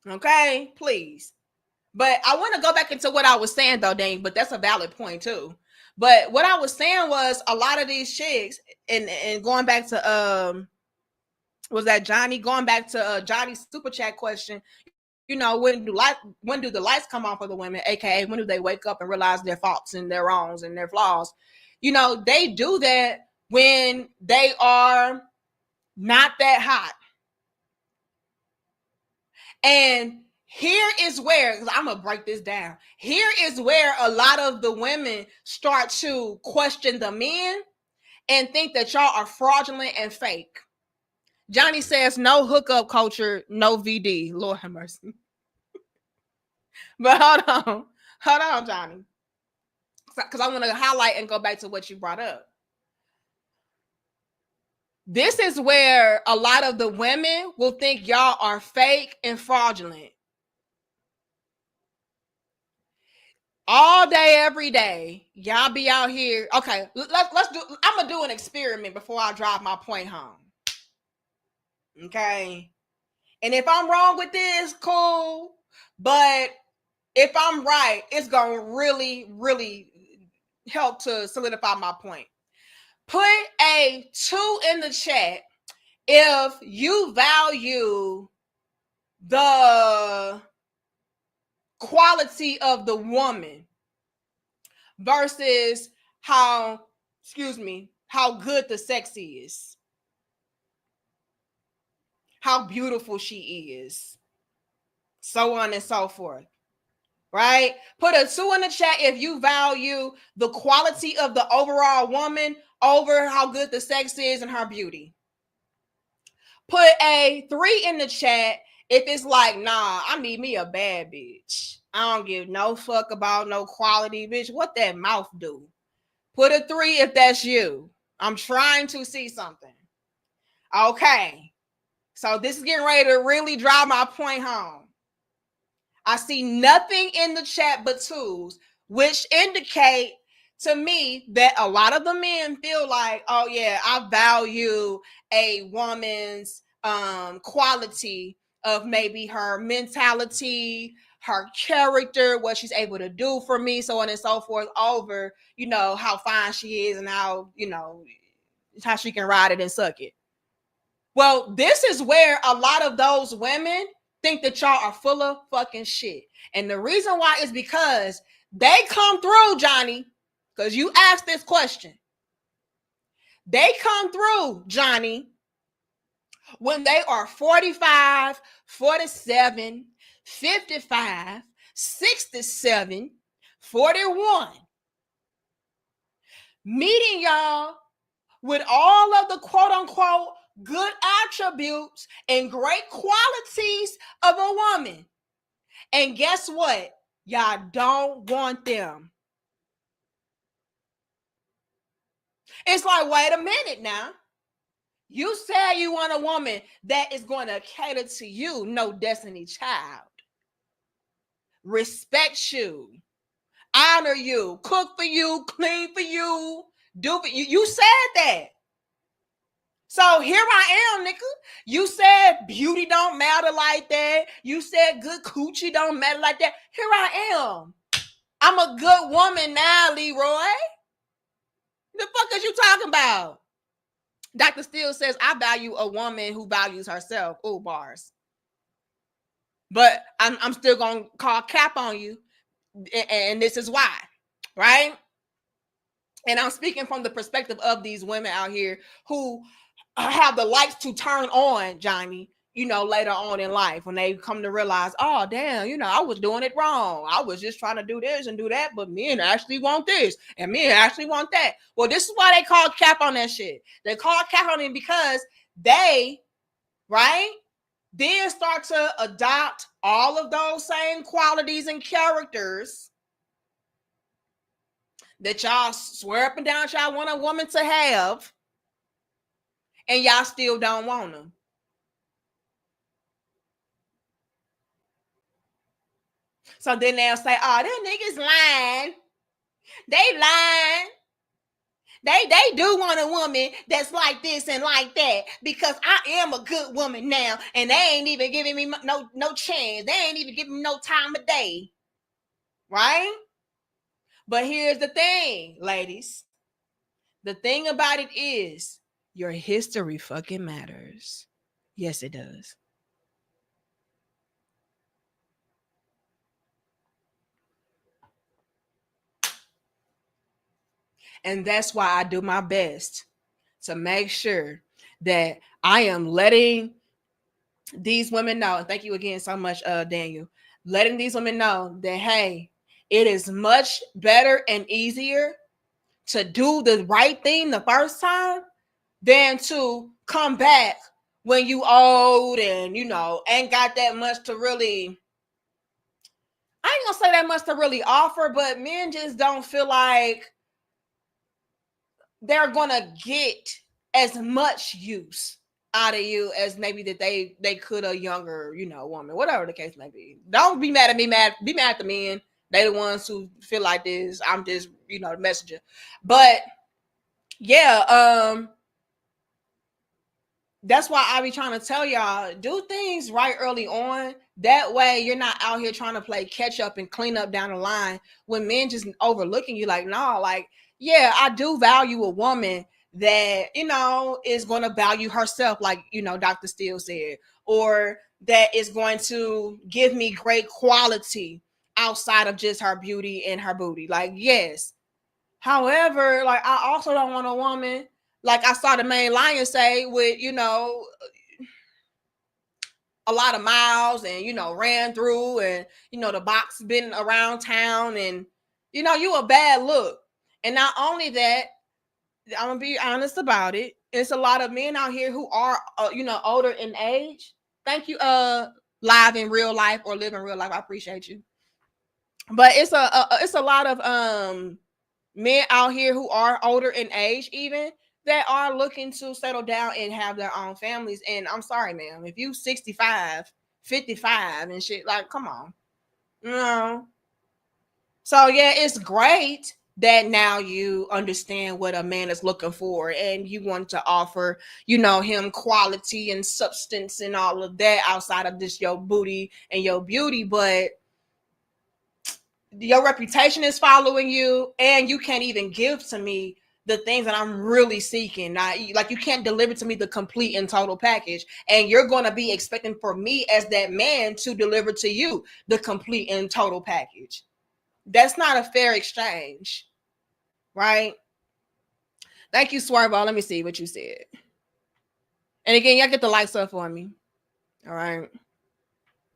Okay, please. But I want to go back into what I was saying though, Dane, but that's a valid point too. But what I was saying was a lot of these chicks, and going back to was that Johnny? Going back to Johnny's super chat question, when do the lights come on for the women, aka when do they wake up and realize their faults and their wrongs and their flaws? They do that when they are not that hot. And here is where, because I'm going to break this down. Here is where a lot of the women start to question the men and think that y'all are fraudulent and fake. Johnny says, no hookup culture, no VD. Lord have mercy. But hold on, Johnny. Because I want to highlight and go back to what you brought up. This is where a lot of the women will think y'all are fake and fraudulent. All day, every day, y'all be out here. Okay, let's do. I'm gonna do an experiment before I drive my point home. Okay, And if I'm wrong with this, cool. But if I'm right, it's going to really, really help to solidify my point. Put a 2 in the chat if you value the quality of the woman versus how good the sex is, how beautiful she is, so on and so forth. Right? Put a 2 in the chat if you value the quality of the overall woman over how good the sex is and her beauty. Put a 3 in the chat if it's like, nah, I need me a bad bitch. I don't give no fuck about no quality bitch. What that mouth do? Put a 3 if that's you. I'm trying to see something. Okay. So this is getting ready to really drive my point home. I see nothing in the chat but 2s, which indicate to me that a lot of the men feel like, oh yeah, I value a woman's quality of maybe her mentality, her character, what she's able to do for me, so on and so forth, over, how fine she is and how, how she can ride it and suck it. Well, this is where a lot of those women think that y'all are full of fucking shit. And the reason why is because they come through, Johnny, because you asked this question. They come through, Johnny, when they are 45, 47, 55, 67, 41. Meeting y'all with all of the quote unquote good attributes and great qualities of a woman. And guess what? Y'all don't want them. It's like, wait a minute now. You said you want a woman that is going to cater to you, no Destiny Child. Respect you. Honor you. Cook for you. Clean for you. Do for you. You said that. So here I am, nigga. You said beauty don't matter like that. You said good coochie don't matter like that. Here I am. I'm a good woman now, Leroy. The fuck is you talking about? Dr. Steele says, I value a woman who values herself. Ooh, bars. But I'm still going to call cap on you. And this is why, right? And I'm speaking from the perspective of these women out here who have the lights to turn on, Johnny, later on in life when they come to realize, oh, damn, I was doing it wrong. I was just trying to do this and do that, but men actually want this and men actually want that. Well, this is why they call cap on that shit. They call cap on it because they, right, then start to adopt all of those same qualities and characters that y'all swear up and down y'all want a woman to have, and y'all still don't want them. So then they'll say, oh, them niggas lying. They lying. They do want a woman that's like this and like that because I am a good woman now and they ain't even giving me no chance. They ain't even giving me no time of day. Right? But here's the thing, ladies. The thing about it is your history fucking matters. Yes, it does. And that's why I do my best to make sure that I am letting these women know. And thank you again so much, Daniel. Letting these women know that, hey, it is much better and easier to do the right thing the first time than to come back when you old and, ain't got that much to really, I ain't gonna say that much to really offer, but men just don't feel like they're gonna get as much use out of you as maybe that they could a younger, woman, whatever the case may be. Don't be mad at me, be mad at the men. They the ones who feel like this. I'm just, the messenger. But yeah, That's why I be trying to tell y'all, do things right early on. That way you're not out here trying to play catch up and clean up down the line when men just overlooking you. Like, no, like, yeah, I do value a woman that, is going to value herself, like, Dr. Steele said, or that is going to give me great quality outside of just her beauty and her booty. Like, yes. However, like, I also don't want a woman, like I saw the main lion say, with, a lot of miles and, ran through and, the box been around town and, you a bad look. And not only that, I'm going to be honest about it. It's a lot of men out here who are, older in age. Thank you, live in real life or live in real life. I appreciate you. But it's a lot of men out here who are older in age, even, that are looking to settle down and have their own families. And I'm sorry, ma'am, if you 65, 55 and shit, like, come on. So yeah, it's great that now you understand what a man is looking for and you want to offer, him quality and substance and all of that outside of just your booty and your beauty. But your reputation is following you, and you can't even give to me the things that I'm really seeking. Like, you can't deliver to me the complete and total package, and you're going to be expecting for me as that man to deliver to you the complete and total package. That's not a fair exchange, right? Thank you, Swervo. Let me see what you said. And again, y'all get the likes up for me. All right.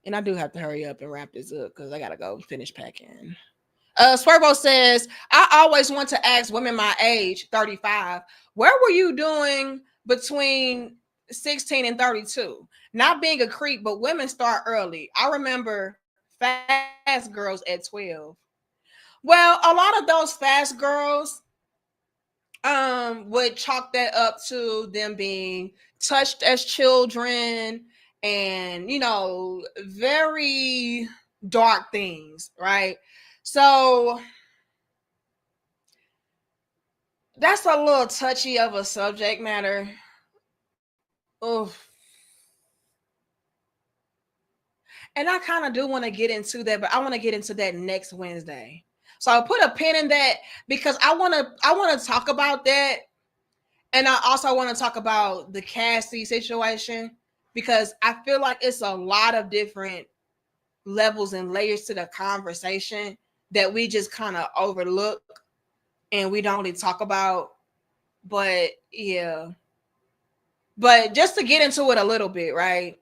And I do have to hurry up and wrap this up because I got to go finish packing. Swervo says, I always want to ask women my age, 35, where were you doing between 16 and 32? Not being a creep, but women start early. I remember fast girls at 12. Well, a lot of those fast girls would chalk that up to them being touched as children and, very dark things, right? So that's a little touchy of a subject matter. Oof. And I kind of do want to get into that, but I want to get into that next Wednesday. So I'll put a pin in that because I want to talk about that. And I also want to talk about the Cassie situation because I feel like it's a lot of different levels and layers to the conversation that we just kind of overlook and we don't really talk about. But yeah. But just to get into it a little bit, right?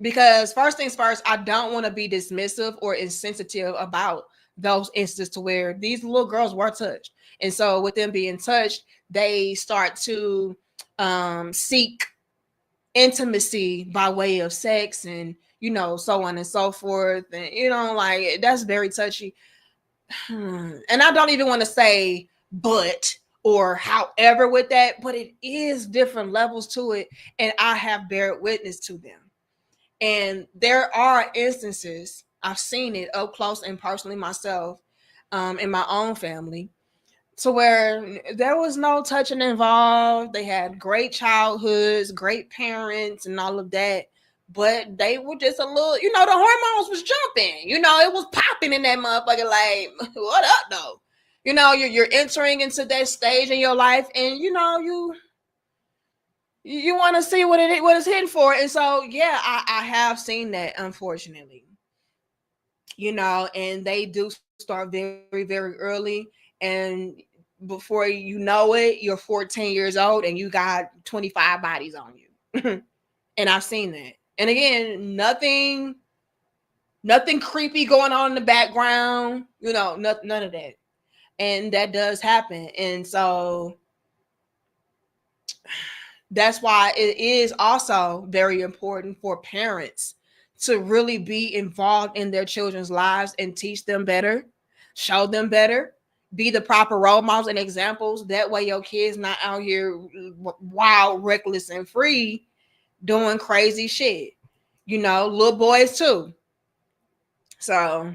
Because first things first, I don't want to be dismissive or insensitive about those instances to where these little girls were touched. And so with them being touched, they start to seek intimacy by way of sex and, so on and so forth. And, like, that's very touchy. And I don't even want to say but or however with that, but it is different levels to it. And I have bear witness to them. And there are instances, I've seen it up close and personally myself, in my own family, to where there was no touching involved. They had great childhoods, great parents, and all of that. But they were just a little, the hormones was jumping. It was popping in that motherfucker. Like, what up, though? You're entering into that stage in your life, and you want to see what it's hitting for. And so, yeah, I have seen that, unfortunately. And they do start very, very early. And before you know it, you're 14 years old and you got 25 bodies on you. And I've seen that. And again, nothing creepy going on in the background, none of that. And that does happen. And so that's why it is also very important for parents to really be involved in their children's lives and teach them better, show them better, be the proper role models and examples. That way your kids not out here wild, reckless, and free doing crazy shit. Little boys too. So,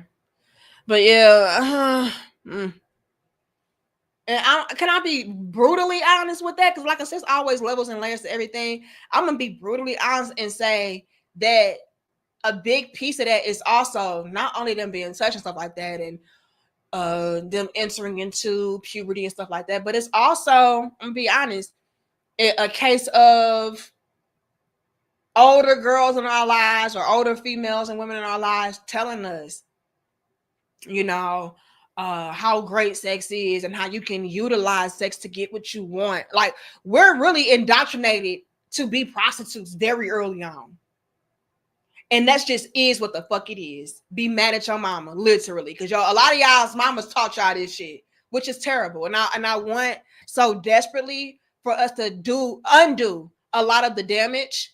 but yeah. And can I be brutally honest with that? Because like I said, there's always levels and layers to everything. I'm going to be brutally honest and say that a big piece of that is also not only them being touched and stuff like that, and them entering into puberty and stuff like that, but it's also, I'm gonna be honest, a case of older girls in our lives or older females and women in our lives telling us, you know, how great sex is and how you can utilize sex to get what you want. Like, we're really indoctrinated to be prostitutes very early on. And that's just is what the fuck it is. Be mad at your mama, literally. Because y'all, a lot of y'all's mamas taught y'all this shit, which is terrible. And I want so desperately for us to undo a lot of the damage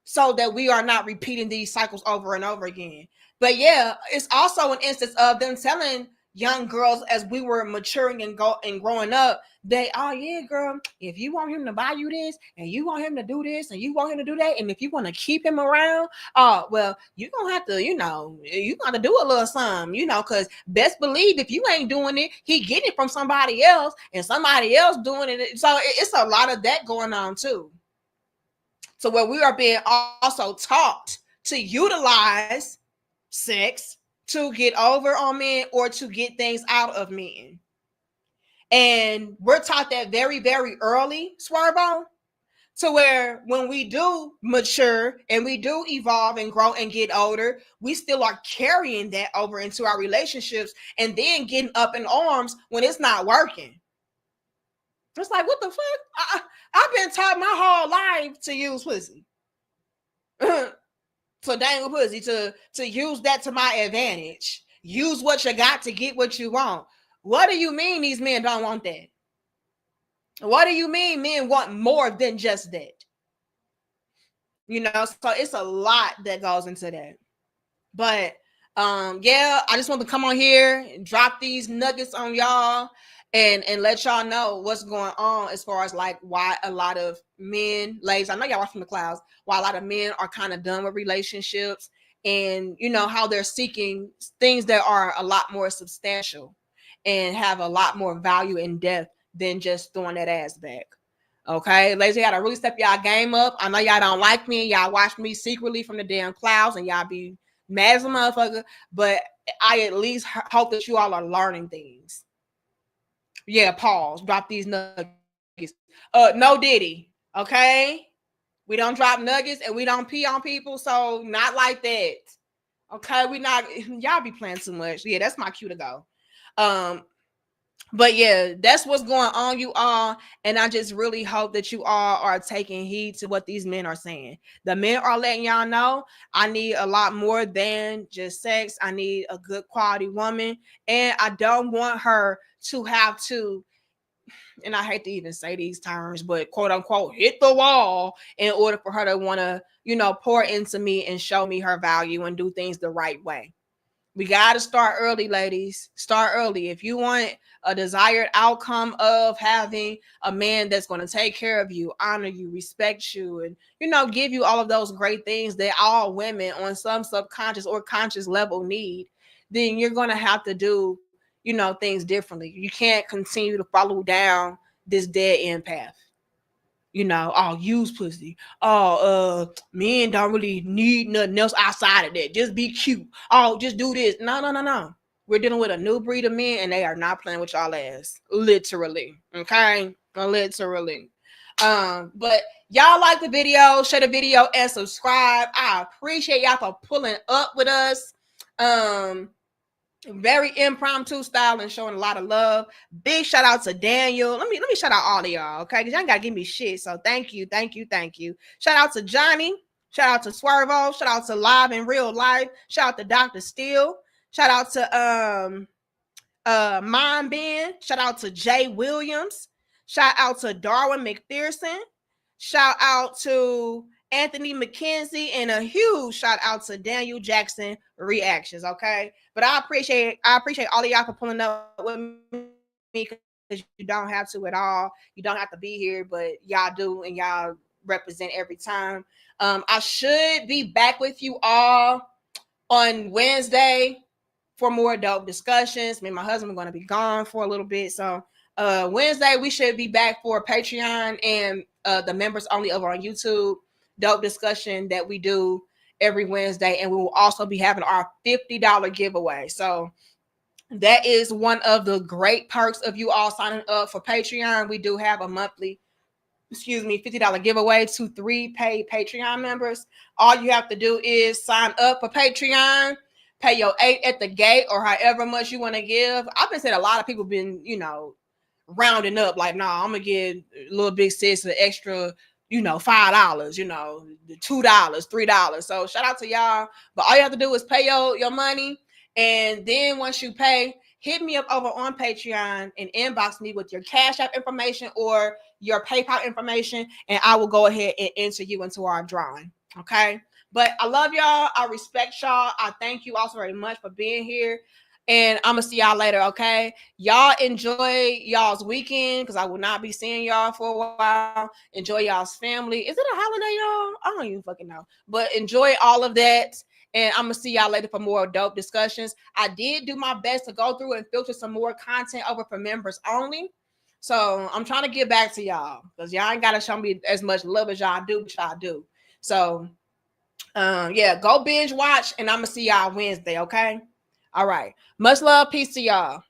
so that we are not repeating these cycles over and over again. But yeah, it's also an instance of them telling young girls as we were maturing and growing up, they, oh yeah, girl, if you want him to buy you this, and you want him to do this, and you want him to do that, and if you want to keep him around, well, you're gonna have to, you gotta do a little something, because best believe if you ain't doing it, he getting it from somebody else, and somebody else doing it. So it's a lot of that going on too. So where we are being also taught to utilize sex to get over on men or to get things out of men. And we're taught that very, very early, Swervo, to where when we do mature and we do evolve and grow and get older, we still are carrying that over into our relationships and then getting up in arms when it's not working. It's like, what the fuck? I've been taught my whole life to use pussy. To dangle pussy, to use that to my advantage. Use what you got to get what you want. What do you mean these men don't want that? What do you mean men want more than just that? So it's a lot that goes into that. But yeah, I just want to come on here and drop these nuggets on y'all and let y'all know what's going on as far as like why a lot of men, ladies, I know y'all watch from the clouds, why a lot of men are kind of done with relationships and how they're seeking things that are a lot more substantial and have a lot more value and depth than just throwing that ass back. Okay, ladies, you gotta really step y'all game up. I know y'all don't like me and y'all watch me secretly from the damn clouds and y'all be mad as a motherfucker, but I at least hope that you all are learning things. Yeah, pause. Drop these nuggets. No Diddy. Okay, we don't drop nuggets and we don't pee on people, so not like that. Okay, we not. Y'all be playing too much. Yeah, that's my cue to go. But yeah, that's what's going on, you all. And I just really hope that you all are taking heed to what these men are saying. The men are letting y'all know I need a lot more than just sex. I need a good quality woman. And I don't want her to have to, and I hate to even say these terms, but quote unquote, hit the wall in order for her to want to, pour into me and show me her value and do things the right way. We got to start early, ladies. Start early. If you want a desired outcome of having a man that's going to take care of you, honor you, respect you, and, give you all of those great things that all women on some subconscious or conscious level need, then you're going to have to do, things differently. You can't continue to follow down this dead end path. Use pussy. Men don't really need nothing else outside of that. Just be cute. Just do this. No. We're dealing with a new breed of men, and they are not playing with y'all ass. Literally. Okay? Literally. But y'all like the video, share the video, and subscribe. I appreciate y'all for pulling up with us. Very impromptu style and showing a lot of love. Big shout out to Daniel. Let me shout out all of y'all, okay? Because y'all gotta give me shit. So thank you. Shout out to Johnny. Shout out to Swervo. Shout out to Live in Real Life. Shout out to Dr. Steele. Shout out to Mom Ben. Shout out to Jay Williams. Shout out to Darwin McPherson. Shout out to Anthony McKenzie, and a huge shout out to Daniel Jackson Reactions. Okay, but I appreciate all of y'all for pulling up with me, because you don't have to at all. You don't have to be here, but y'all do, and y'all represent every time. I should be back with you all on Wednesday for more dope discussions. Me and my husband are going to be gone for a little bit. So Wednesday, we should be back for Patreon and the members only over on YouTube dope discussion that we do every Wednesday. And we will also be having our $50 giveaway. So that is one of the great perks of you all signing up for Patreon. We do have a monthly, $50 giveaway to 3 paid Patreon members. All you have to do is sign up for Patreon, pay your 8 at the gate or however much you want to give. I've been saying a lot of people been, rounding up like, nah, I'm gonna give little big sis an extra, $5, $2, $3. So shout out to y'all. But all you have to do is pay your money. And then once you pay, hit me up over on Patreon and inbox me with your Cash App information or your PayPal information, and I will go ahead and enter you into our drawing. Okay. But I love y'all. I respect y'all. I thank you also very much for being here. And I'm going to see y'all later, okay? Y'all enjoy y'all's weekend because I will not be seeing y'all for a while. Enjoy y'all's family. Is it a holiday, y'all? I don't even fucking know. But enjoy all of that. And I'm going to see y'all later for more dope discussions. I did do my best to go through and filter some more content over for members only. So I'm trying to get back to y'all because y'all ain't got to show me as much love as y'all do, but y'all do. So, go binge watch, and I'm going to see y'all Wednesday, okay? All right. Much love. Peace to y'all.